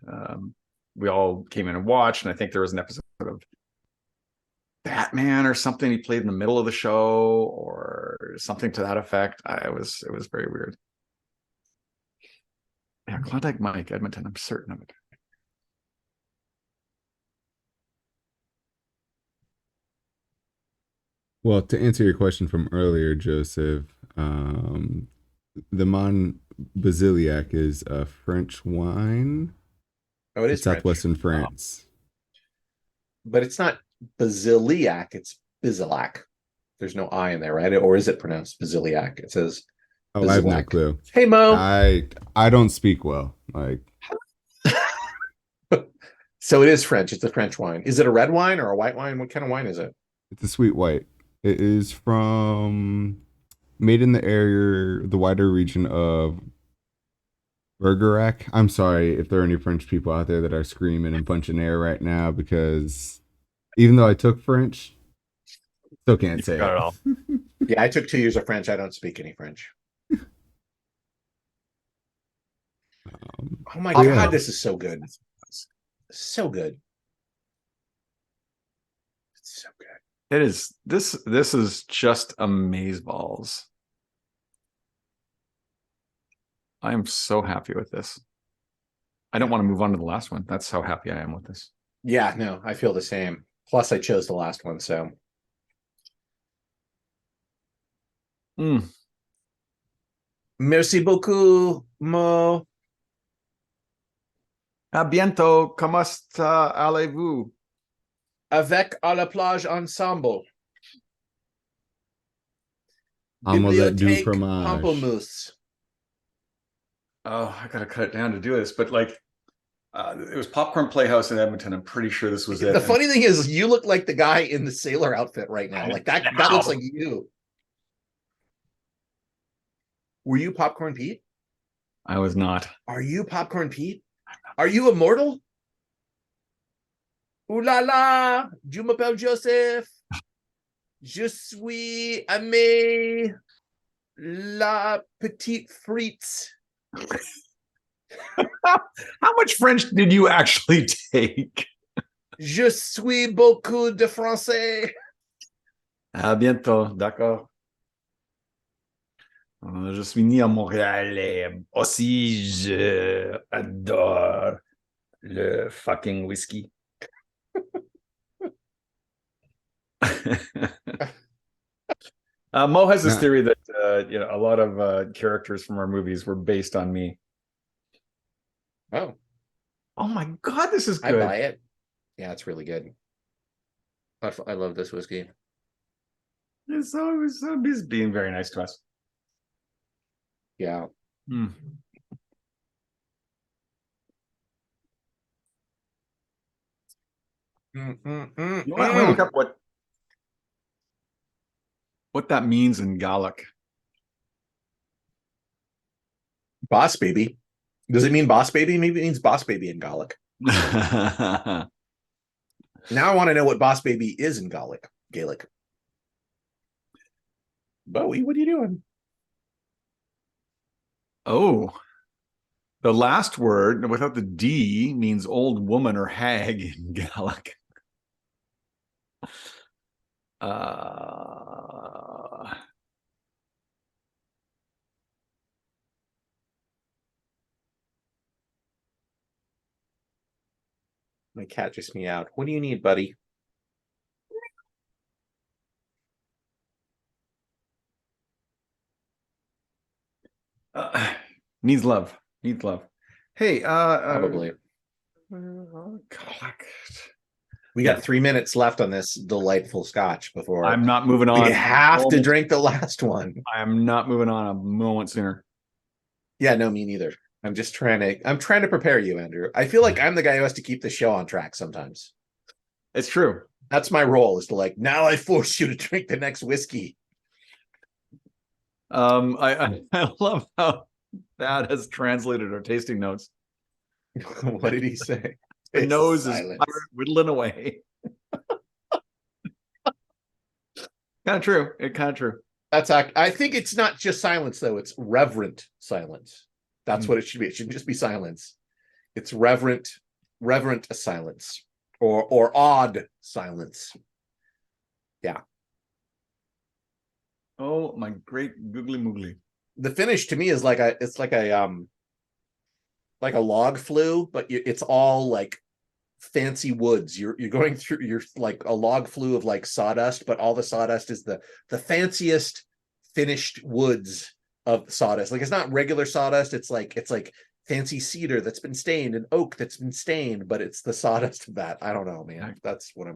we all came in and watched. And I think there was an episode of Batman or something. He played in the middle of the show or something to that effect. It was very weird. Yeah, Klondike Mike, Edmonton. I'm certain of it. Well, to answer your question from earlier, Joseph, the Monbazillac is a French wine. Oh, it is Southwestern France. But it's not Basiliac, it's Bizillac. There's no I in there, right? Or is it pronounced Basiliac? It says Bizillac. I have no clue. Hey, Mo. I don't speak well. Like, so it is French. It's a French wine. Is it a red wine or a white wine? What kind of wine is it? It's a sweet white. It is made in the wider region of Bergerac. I'm sorry if there are any French people out there that are screaming and punching air right now, because even though I took French, still can't say it. All. Yeah, I took 2 years of French. I don't speak any French. Oh my God, yeah. This is so good. So good. It's so good. It is. This is just amazeballs. I am so happy with this. I don't want to move on to the last one. That's how happy I am with this. Yeah, no, I feel the same. Plus, I chose the last one, so. Merci beaucoup, Mo. À bientôt. Comment allez-vous? Avec à la plage ensemble. Omelette du Bibliothèque fromage. Pamplemousse. Oh, I gotta cut it down to do this, but like, it was Popcorn Playhouse in Edmonton. I'm pretty sure this was it. The funny thing is, you look like the guy in the sailor outfit right now. Like that looks like you. Were you Popcorn Pete? I was not. Are you Popcorn Pete? Are you immortal? Ooh la la! Je m'appelle Joseph. Je suis aimé la petite frite. How much French did you actually take? Je suis beaucoup de français. À bientôt, d'accord. Je suis né à Montréal et aussi je adore le fucking whiskey. Mo has this theory that a lot of characters from our movies were based on me. Oh my god, this is good. I buy it. Yeah, it's really good. I love this whiskey. It's he's being very nice to us. Yeah. Mm. You want to look up what that means in Gaelic? Boss baby. Does it mean boss baby? Maybe it means boss baby in Gaelic. Now I want to know what boss baby is in Gaelic. Bowie, what are you doing? Oh, the last word without the D means old woman or hag in Gaelic. My cat just meowed. What do you need, buddy? Needs love. Hey, Probably. We got 3 minutes left on this delightful scotch before I'm not moving on. We have to drink the last one. I'm not moving on a moment sooner. Yeah, no, me neither. I'm trying to prepare you, Andrew. I feel like I'm the guy who has to keep the show on track sometimes. It's true. That's my role, is to now I force you to drink the next whiskey. I love how that has translated our tasting notes. What did he say? The nose is whittling away. Kind of true. I think it's not just silence, though. It's reverent silence. That's what it should be. It shouldn't just be silence. It's reverent silence, or odd silence. Yeah. Oh, my great googly moogly. The finish to me is like a log flue, but it's all fancy woods. You're going through a log flue of sawdust, but all the sawdust is the fanciest finished woods of sawdust. It's not regular sawdust. It's like fancy cedar that's been stained and oak that's been stained, but it's the sawdust of that. I don't know, man. That's what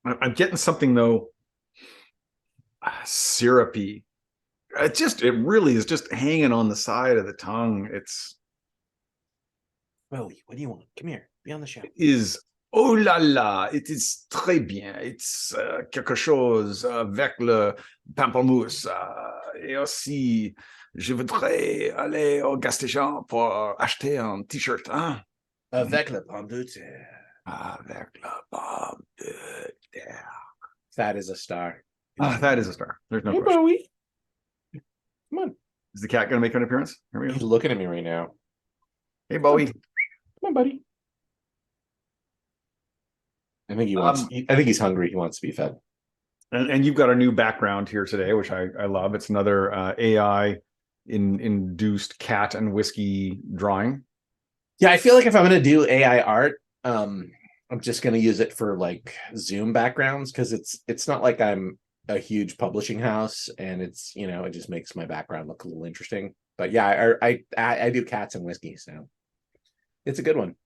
I'm getting something though. Syrupy. It really is just hanging on the side of the tongue. It's Bowie, what do you want? Come here, be on the show. It is oh la la, it is très bien. It's quelque chose avec le pamplemousse. Et aussi, je voudrais aller au Gastéjean pour acheter un t-shirt. Hein? Avec le pomme de terre. Avec le pomme de terre. That is a star. That is a star. There's no question. Bowie. Come on. Is the cat going to make an appearance? Here we go. He's looking at me right now. Hey, Bowie. Come on, buddy. I think he wants. I think he's hungry. He wants to be fed. And you've got a new background here today, which I love. It's another AI induced cat and whiskey drawing. Yeah, I feel like if I'm going to do AI art, I'm just going to use it for Zoom backgrounds, because it's not like I'm a huge publishing house, and it's it just makes my background look a little interesting. But yeah, I do cats and whiskey, so it's a good one.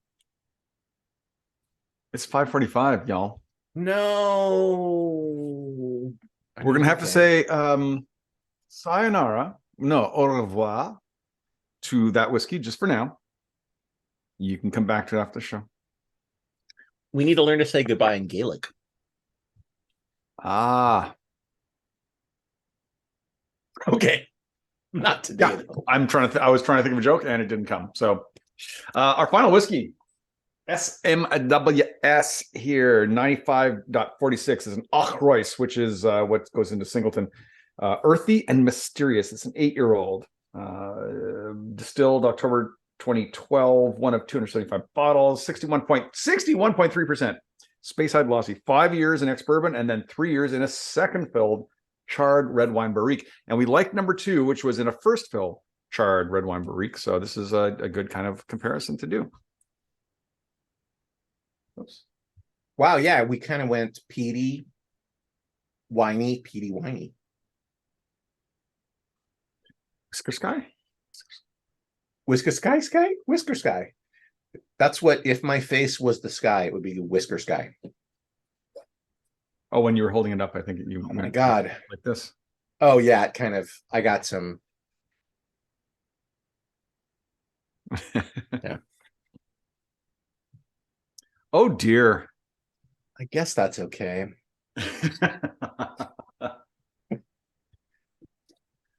It's 5:45, y'all. No, we're gonna have to say sayonara, no, au revoir to that whiskey just for now. You can come back to it after the show. We need to learn to say goodbye in Gaelic. Okay. Not today, though. I was trying to think of a joke and it didn't come. So our final whiskey, SMWS here, 95.46 is an Auchroisk, which is what goes into Singleton. Earthy and mysterious. It's an 8-year-old. Distilled October 2012, one of 275 bottles, 61.3%. Speyside Lossy, 5 years in ex-bourbon, and then 3 years in a second filled charred red wine barrique. And we liked number 2, which was in a first fill charred red wine barrique. So this is a good kind of comparison to do. Oops. Wow, yeah, we kind of went peaty, winey. Whisker Sky? Whisker Sky. That's what, if my face was the sky, it would be Whisker Sky. Oh, when you were holding it up, I think you. Oh my God. Like this. Oh yeah, it kind of, I got some. Yeah. Oh dear. I guess that's okay.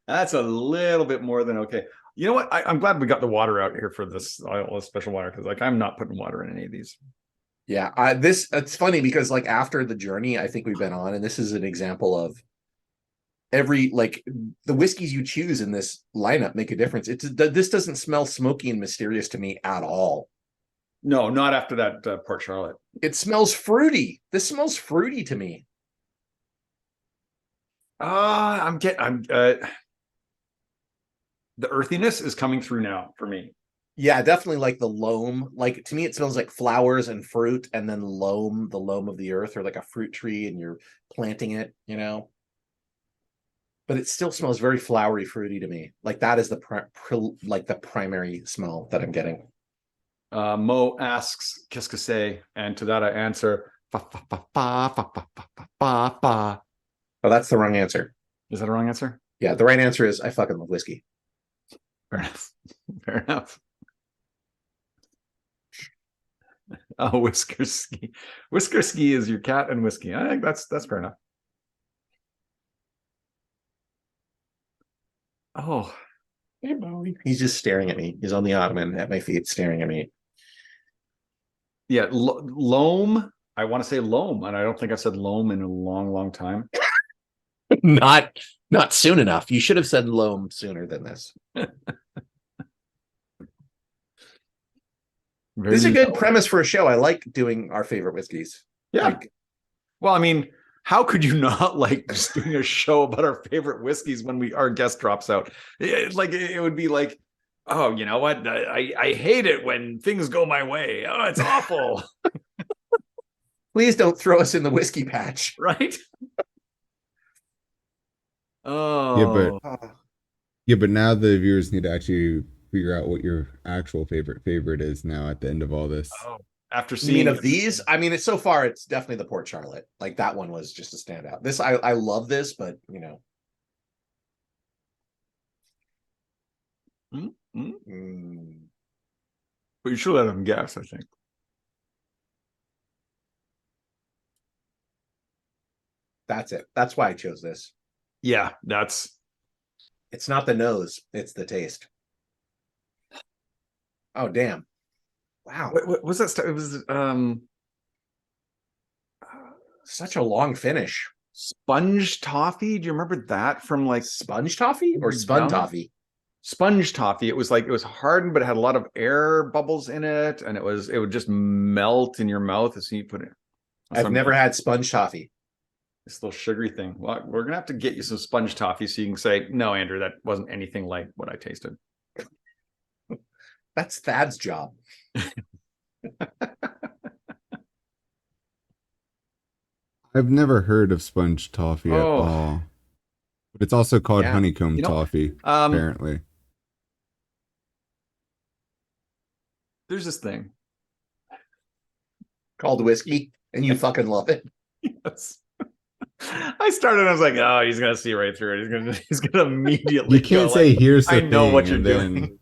That's a little bit more than okay. You know what? I'm glad we got the water out here for this special water, because like I'm not putting water in any of these. Yeah, it's funny because like after the journey I think we've been on, and this is an example of every, like, the whiskeys you choose in this lineup make a difference. This doesn't smell smoky and mysterious to me at all. No, not after that Port Charlotte. It smells fruity. This smells fruity to me. The earthiness is coming through now for me. Yeah, definitely like the loam. Like to me, it smells like flowers and fruit, and then loam, the loam of the earth, or like a fruit tree, and you're planting it, you know. But it still smells very flowery, fruity to me. Like that is the primary smell that I'm getting. Mo asks, "Qu'est-ce que c'est?" And to that I answer, "Fa fa fa fa fa fa fa fa fa." Oh, that's the wrong answer. Is that a wrong answer? Yeah, the right answer is I fucking love whiskey. Fair enough. Fair enough. Oh, Whisker Ski. Whisker Ski is your cat and whiskey. I think that's fair enough. Oh. Hey, Bowie. He's just staring at me. He's on the ottoman at my feet, staring at me. Yeah, loam. I want to say loam, and I don't think I've said loam in a long, long time. Not soon enough. You should have said loam sooner than this. This is a good premise for a show. I like doing our favorite whiskeys. Yeah. Well, I mean, how could you not like just doing a show about our favorite whiskeys when our guest drops out? It would be like, oh, you know what? I hate it when things go my way. Oh, it's awful. Please don't throw us in the whiskey patch. Right? Oh. Yeah, but now the viewers need to actually figure out what your actual favorite is now at the end of all this. Oh, after seeing of these, I mean, it's so far, it's definitely the Port Charlotte. Like that one was just a standout. This, I love this, but you know. But you should let them guess, I think. That's it. That's why I chose this. Yeah, it's not the nose, it's the taste. Oh, damn. Wow. What was that? It was such a long finish. Sponge toffee. Do you remember that from like sponge toffee or spun toffee? Sponge toffee. It was hardened, but it had a lot of air bubbles in it, and it would just melt in your mouth as you put it. I've never had sponge toffee. This little sugary thing. Well, we're gonna have to get you some sponge toffee so you can say, no, Andrew, that wasn't anything like what I tasted. That's Thad's job. I've never heard of sponge toffee at all. But it's also called honeycomb toffee, apparently. There's this thing called whiskey, and you fucking love it. Yes. I started, I was like, oh, he's gonna see right through it. He's gonna immediately. You can't say like, here's the I know thing, what you're doing.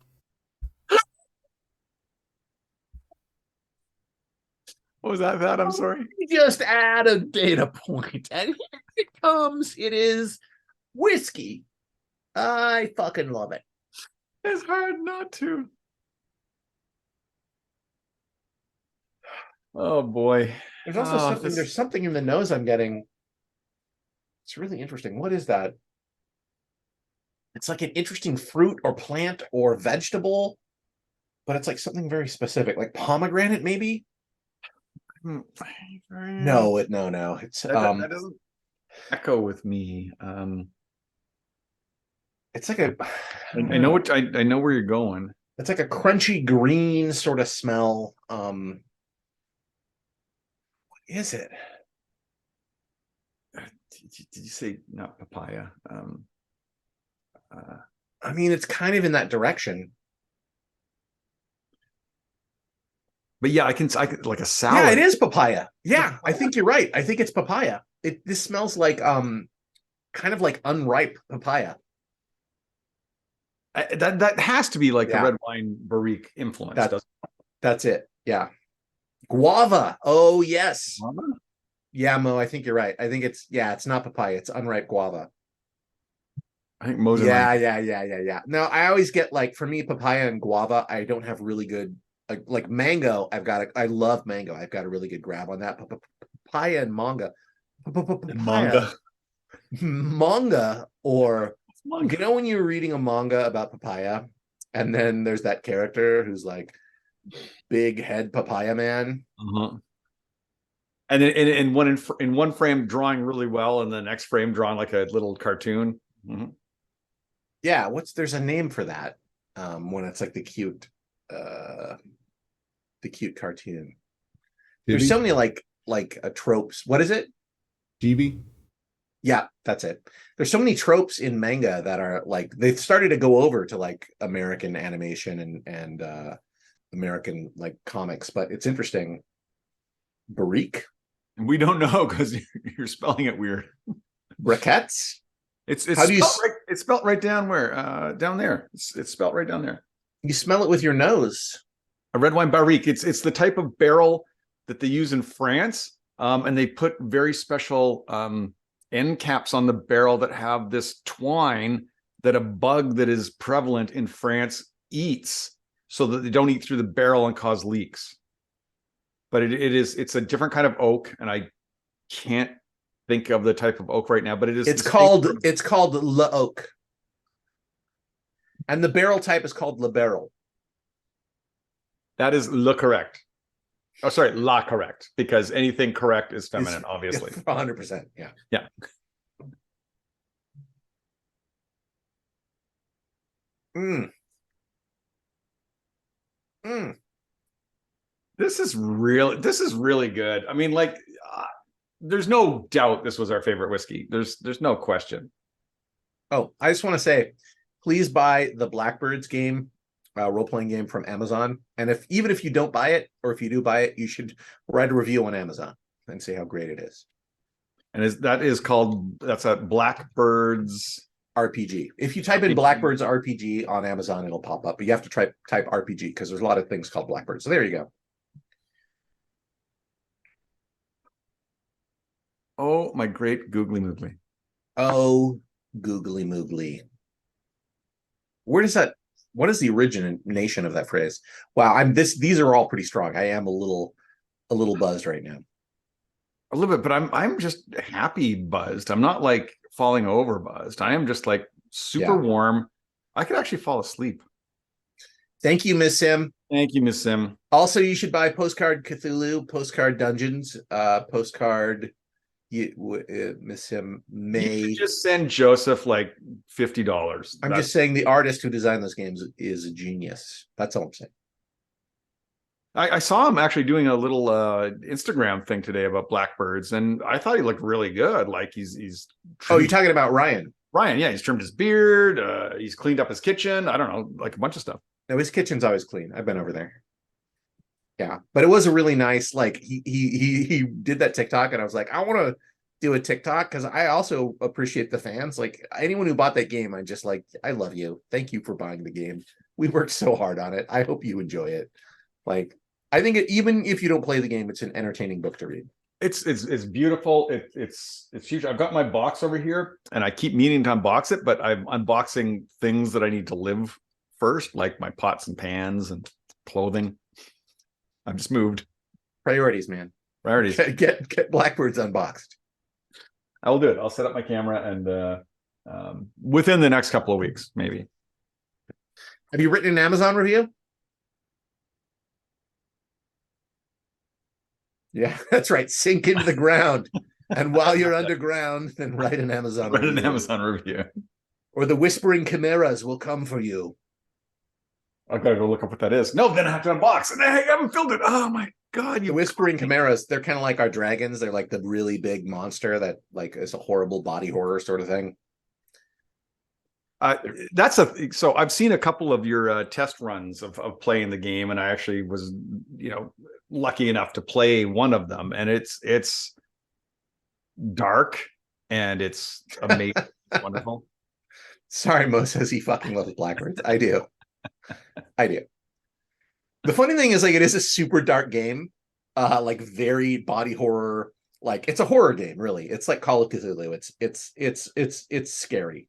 What was that? I'm sorry. Just add a data point, and here it comes. It is whiskey. I fucking love it. It's hard not to. Oh boy. There's also something. There's something in the nose I'm getting. It's really interesting. What is that? It's like an interesting fruit or plant or vegetable, but it's like something very specific, like pomegranate, maybe. No. No. It's that doesn't echo with me. It's like a. I know what I know where you're going. It's like a crunchy green sort of smell. What is it? Did you say not papaya? I mean, it's kind of in that direction. But yeah, I can like a salad. Yeah, it is papaya. Yeah, I think you're right. I think it's papaya. This smells like kind of like unripe papaya. That has to be like the red wine barrique influence. That's it. Yeah. Guava. Oh yes. Guava? Yeah, Mo, I think you're right. I think it's not papaya, it's unripe guava. I think Mo's yeah. No, I always get like, for me, papaya and guava, I don't have really good like mango. I love mango. I've got a really good grab on that. Papaya and manga. Manga, or you know when you're reading a manga about papaya, and then there's that character who's like big head papaya man. And then in one frame drawing really well, and the next frame drawing like a little cartoon. Yeah, there's a name for that when it's like the cute cartoon. There's so many like tropes. What is it? Chibi? Yeah, that's it. There's so many tropes in manga that are like, they've started to go over to like American animation and American like comics, but it's interesting. Barrique? We don't know because you're spelling it weird. Briquettes? It's spelled right down where down there. It's spelled right down there. You smell it with your nose. A red wine barrique. It's the type of barrel that they use in France, and they put very special end caps on the barrel that have this twine that a bug that is prevalent in France eats, so that they don't eat through the barrel and cause leaks. But it's a different kind of oak, and I can't think of the type of oak right now, but it's called Loch, and the barrel type is called Le Barrel. That is le correct. Oh, sorry, la correct, because anything correct is feminine, obviously. 100%. Yeah. This is really good. I mean, like, there's no doubt this was our favorite whiskey. There's no question. Oh, I just want to say, please buy the Blackbirds game, role-playing game from Amazon. And even if you don't buy it, or if you do buy it, you should write a review on Amazon and say how great it is. And that's a Blackbirds RPG. If you type in Blackbirds RPG on Amazon, it'll pop up. But you have to type RPG because there's a lot of things called Blackbirds. So there you go. Oh, my great googly moogly. Oh, googly moogly. What is the origination of that phrase? Wow, these are all pretty strong. I am a little buzzed right now. A little bit, but I'm just happy buzzed. I'm not like falling over buzzed. I am just like super warm. I could actually fall asleep. Thank you, Miss Sim. Thank you, Miss Sim. Also, you should buy Postcard Cthulhu, Postcard Dungeons, Postcard. Miss Sim may you just send Joseph like $50. I'm just saying the artist who designed those games is a genius. That's all I'm saying. I saw him actually doing a little Instagram thing today about Blackbirds, and I thought he looked really good. Like he's Oh, you're talking about Ryan? Ryan, yeah, he's trimmed his beard. He's cleaned up his kitchen. I don't know, like a bunch of stuff. No, his kitchen's always clean. I've been over there. Yeah, but it was a really nice, like, he did that TikTok, and I was like, I want to do a TikTok because I also appreciate the fans. Like, anyone who bought that game, I'm just like, I love you. Thank you for buying the game. We worked so hard on it. I hope you enjoy it. Like, I think even if you don't play the game, it's an entertaining book to read. It's beautiful. It's huge. I've got my box over here, and I keep meaning to unbox it, but I'm unboxing things that I need to live first, like my pots and pans and clothing. I've just moved. Priorities, man. Priorities. Get Blackbirds unboxed. I will do it. I'll set up my camera and within the next couple of weeks, maybe. Have you written an Amazon review? Yeah, that's right. Sink into the ground. And while you're underground, then write an Amazon Write review. an Amazon review. Or the whispering chimeras will come for you. I've got to go look up what that is. No, then I have to unbox. And I haven't filled it. Oh my God. The whispering chimeras, they're kind of like our dragons. They're like the really big monster that like is a horrible body horror sort of thing. So I've seen a couple of your test runs of playing the game, and I actually was, lucky enough to play one of them, and it's dark and it's amazing. It's wonderful. Sorry, Mo says he fucking loves Blackbirds. I do. The funny thing is, like, it is a super dark game, like very body horror. Like, it's a horror game, really. It's like Call of Cthulhu. It's scary.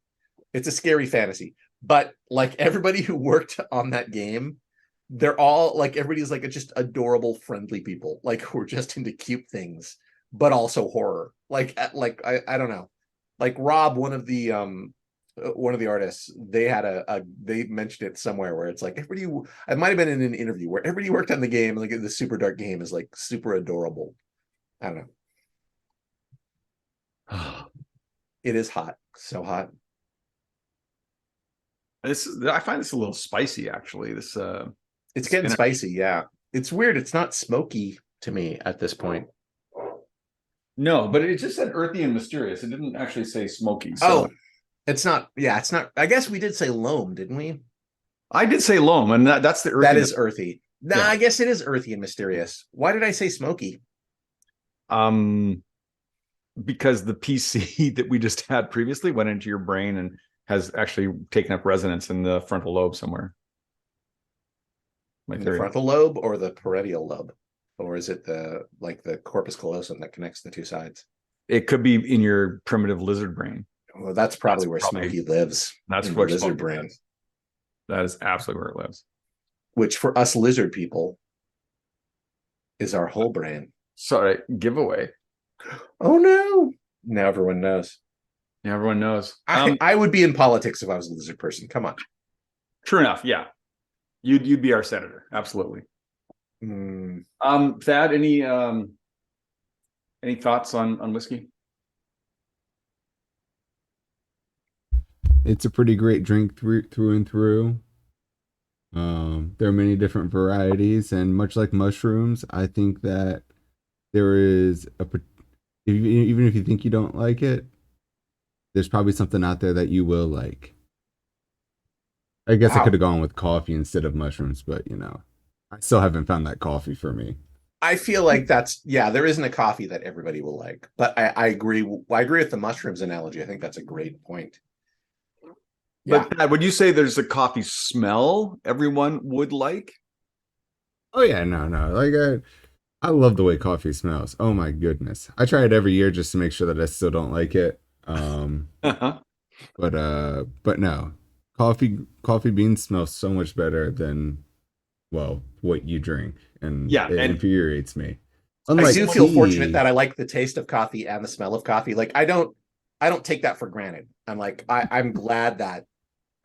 It's a scary fantasy. But like everybody who worked on that game, they're all like, everybody's like just adorable, friendly people, like who are just into cute things, but also horror. Like I don't know. Like Rob, one of the artists, they had they mentioned it somewhere where it's like everybody, it might have been in an interview where everybody worked on the game, like the super dark game is like super adorable. I don't know. It is hot. So hot. I find this a little spicy, actually. It's getting spicy, yeah. It's weird. It's not smoky to me at this point. No, but it just said earthy and mysterious. It didn't actually say smoky. So. Oh, it's not. Yeah, it's not. I guess we did say loam, didn't we? I did say loam, and that's the earthy. That is earthy. Nah, yeah. I guess it is earthy and mysterious. Why did I say smoky? Because the PC that we just had previously went into your brain and has actually taken up resonance in the frontal lobe somewhere. The frontal lobe or the parietal lobe? Or is it the corpus callosum that connects the two sides? It could be in your primitive lizard brain. Well, that's probably where Smokey lives. That's where lizard brain lives. That is absolutely where it lives. Which for us lizard people is our whole brain. Sorry, giveaway. Oh no. Now everyone knows. Yeah, everyone knows. I would be in politics if I was a lizard person. Come on. True enough. Yeah. You'd be our senator. Absolutely. Thad, any thoughts on whiskey? It's a pretty great drink through and through. There are many different varieties, and much like mushrooms, I think that there is even if you think you don't like it, there's probably something out there that you will like. I guess I could have gone with coffee instead of mushrooms, but I still haven't found that coffee for me. I feel like there isn't a coffee that everybody will like, but I agree. I agree with the mushrooms analogy. I think that's a great point. Yeah. But Pat, would you say there's a coffee smell everyone would like? Oh yeah, no. Like I love the way coffee smells. Oh my goodness. I try it every year just to make sure that I still don't like it. But no. Coffee beans smell so much better than what you drink, and it infuriates me. I do feel fortunate that I like the taste of coffee and the smell of coffee. Like I don't take that for granted. I'm like I'm glad that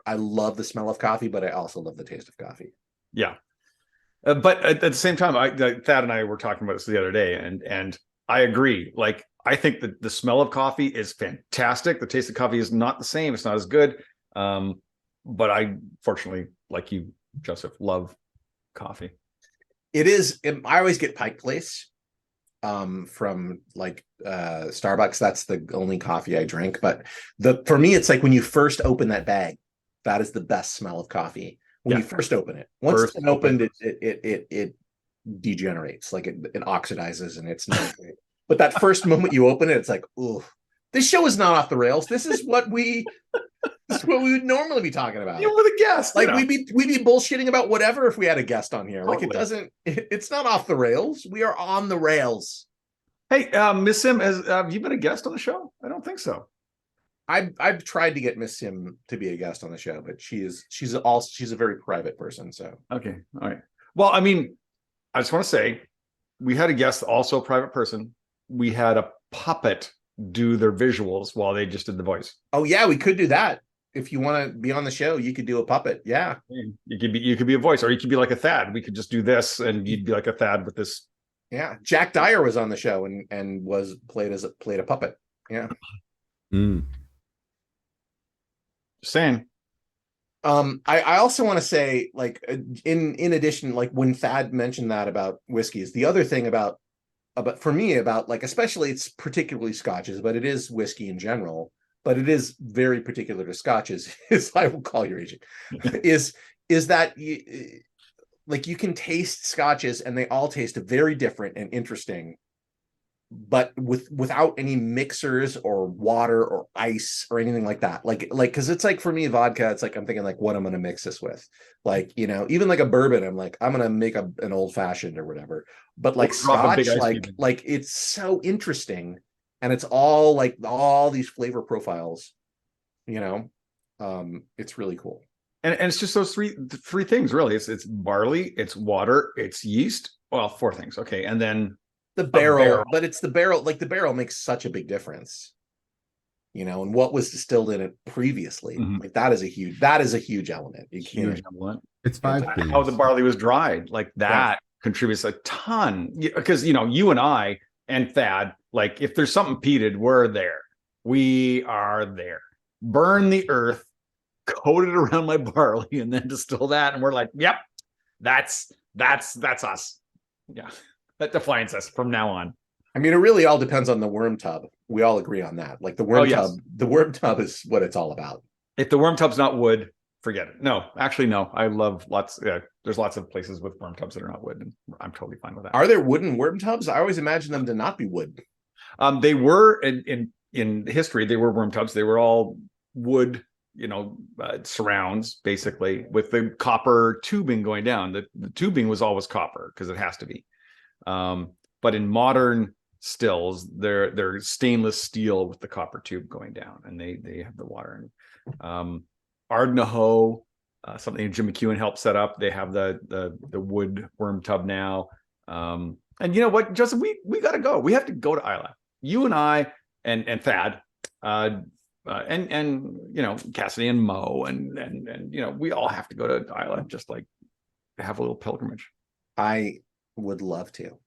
I love the smell of coffee, but I also love the taste of coffee. Yeah. But at the same time, Thad and I were talking about this the other day, and I agree. Like, I think that the smell of coffee is fantastic. The taste of coffee is not the same. It's not as good. But I, fortunately, like you, Joseph, love coffee. It is. I always get Pike Place from like Starbucks. That's the only coffee I drink. But for me, it's like when you first open that bag, that is the best smell of coffee. When you first open it, once it's been opened, it degenerates, like it oxidizes, and it's not great. But that first moment you open it, it's like, ooh, this show is not off the rails. This is what we would normally be talking about. You with a guest, like we'd be bullshitting about whatever if we had a guest on here. Totally. Like it's not off the rails. We are on the rails. Hey, Miss Sim, have you been a guest on the show? I don't think so. I've tried to get Miss Sim to be a guest on the show, but she's a very private person. So Okay, all right. Well, I mean, I just want to say we had a guest, also a private person. We had a puppet do their visuals while they just did the voice. oh yeah, we could do that. If you want to be on the show, you could do a puppet. Yeah, You could be a voice, or you could be like a Thad. We could just do this, and you'd be like a Thad with this. yeah. Jack Dyer was on the show and was played a puppet. Yeah. Mm. Just saying. I also want to say, like, in addition, like when Thad mentioned that about whiskeys, the other thing about for me about, like, especially, it's particularly scotches, but it is whiskey in general, but it is very particular to scotches, is I will call your agent, is that like you can taste scotches and they all taste very different and interesting, but without any mixers or water or ice or anything like that. Like, because it's like, for me, vodka, it's like, I'm thinking like, what I'm going to mix this with? Like, you know, even like a bourbon, I'm like, I'm going to make an old fashioned or whatever. But like scotch, like it's so interesting, and it's all like all these flavor profiles, you know. It's really cool. And it's just those three things, really. It's barley, it's water, it's yeast. Well, four things. Okay. And then the barrel, but it's the barrel. Like, the barrel makes such a big difference, you know, and what was distilled in it previously. Like, that is a huge element. You can't. It's 5 things. How the barley was dried, like that contributes a ton. Because, you know, you and I and Thad, like, if there's something peated, we're there. We are there. Burn the earth, coat it around my barley, and then distill that, and we're like, yep, that's us. Yeah. That defines us from now on. I mean, it really all depends on the worm tub. We all agree on that. Like, the worm tub is what it's all about. If the worm tub's not wood, forget it. No, actually, no. I love lots. Yeah, there's lots of places with worm tubs that are not wood, and I'm totally fine with that. Are there wooden worm tubs? I always imagine them to not be wood. They were in history. They were worm tubs. They were all wood, you know, surrounds, basically, with the copper tubing going down. The tubing was always copper because it has to be. But in modern stills, they're stainless steel with the copper tube going down, and they have the water. And Ardnahoe, something Jim McEwen helped set up. They have the wood worm tub now. And you know what, Joseph, we got to go. We have to go to Islay. You and I and Thad, and you know, Cassidy and Mo, and you know, we all have to go to Islay, just like have a little pilgrimage. I would love to.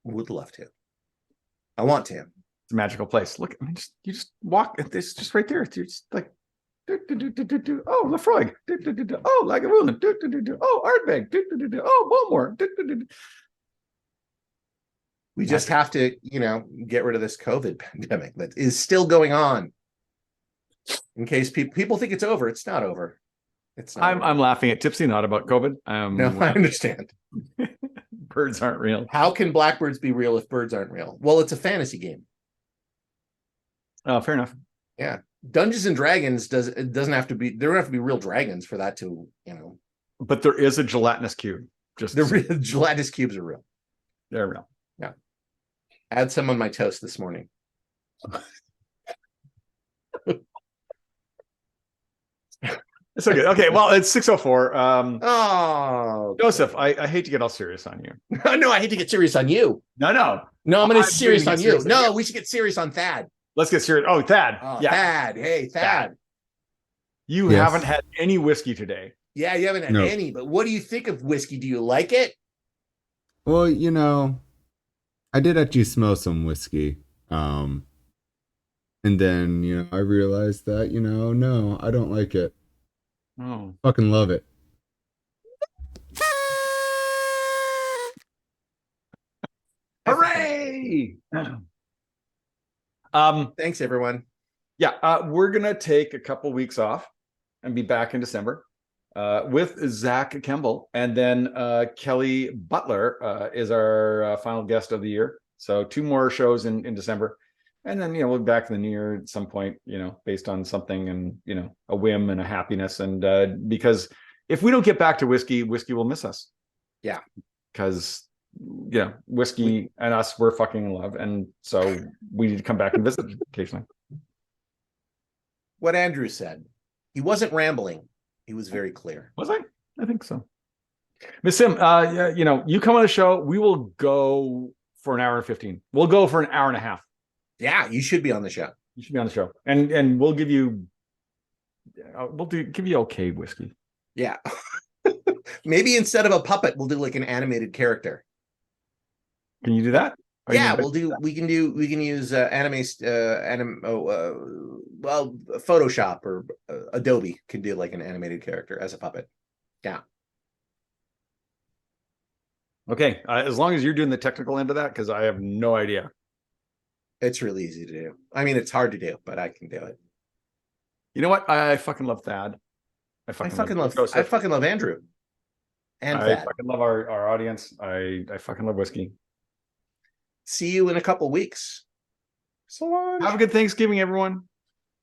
I want to. It's a magical place. Look, I mean, you just walk. It's just right there. It's just like, oh, Laphroaig. Oh, Lagavulin. Oh, Ardbeg. Oh, Bowmore. We just have to, you know, get rid of this COVID pandemic that is still going on. In case people think it's over, it's not over. It's not. I'm laughing at Tipsy, not about COVID. No, I understand. Birds aren't real. How can blackbirds be real if birds aren't real? Well, it's a fantasy game. Oh, fair enough. Yeah. Dungeons and Dragons doesn't have to be, there don't have to be real dragons for that to, you know. But there is a gelatinous cube. Just the gelatinous cubes are real. They're real. Yeah. Add some on my toast this morning. It's okay. Okay, well, it's 6:04. Oh, Joseph, I hate to get all serious on you. No, I hate to get serious on you. No, I'm gonna serious on you. No, we should get serious on Thad. Let's get serious. Oh, Thad. Yeah. Thad. Hey, Thad. You haven't had any whiskey today. Yeah, you haven't had any, but what do you think of whiskey? Do you like it? Well, you know, I did actually smell some whiskey. And then, you know, I realized that, you know, no, I don't like it. Oh. Fucking love it. Hooray! Thanks, everyone. Yeah, we're gonna take a couple weeks off and be back in December with Zach Kemble, and then Kelly Butler is our final guest of the year. So 2 more shows in December, and then, you know, we'll be back in the new year at some point, you know, based on something, and, you know, a whim and a happiness, and because if we don't get back to whiskey will miss us. Yeah, because whiskey and us, we're fucking in love, and so we need to come back and visit occasionally. What Andrew said, he wasn't rambling. He was very clear. Was I? I think so. Miss Sim, you come on the show, we will go for an hour and 15. We'll go for an hour and a half. Yeah, you should be on the show. You should be on the show, and we'll give you, give you okay whiskey. Yeah. Maybe instead of a puppet, we'll do like an animated character. Can you do that? Yeah, we can use Photoshop or Adobe can do like an animated character as a puppet. Yeah. Okay, as long as you're doing the technical end of that, because I have no idea. It's really easy to do. I mean, it's hard to do, but I can do it. You know what? I fucking love Thad. I fucking love Andrew. And I Thad. fucking love our audience. I fucking love whiskey. See you in a couple weeks. So long. Have a good Thanksgiving, everyone.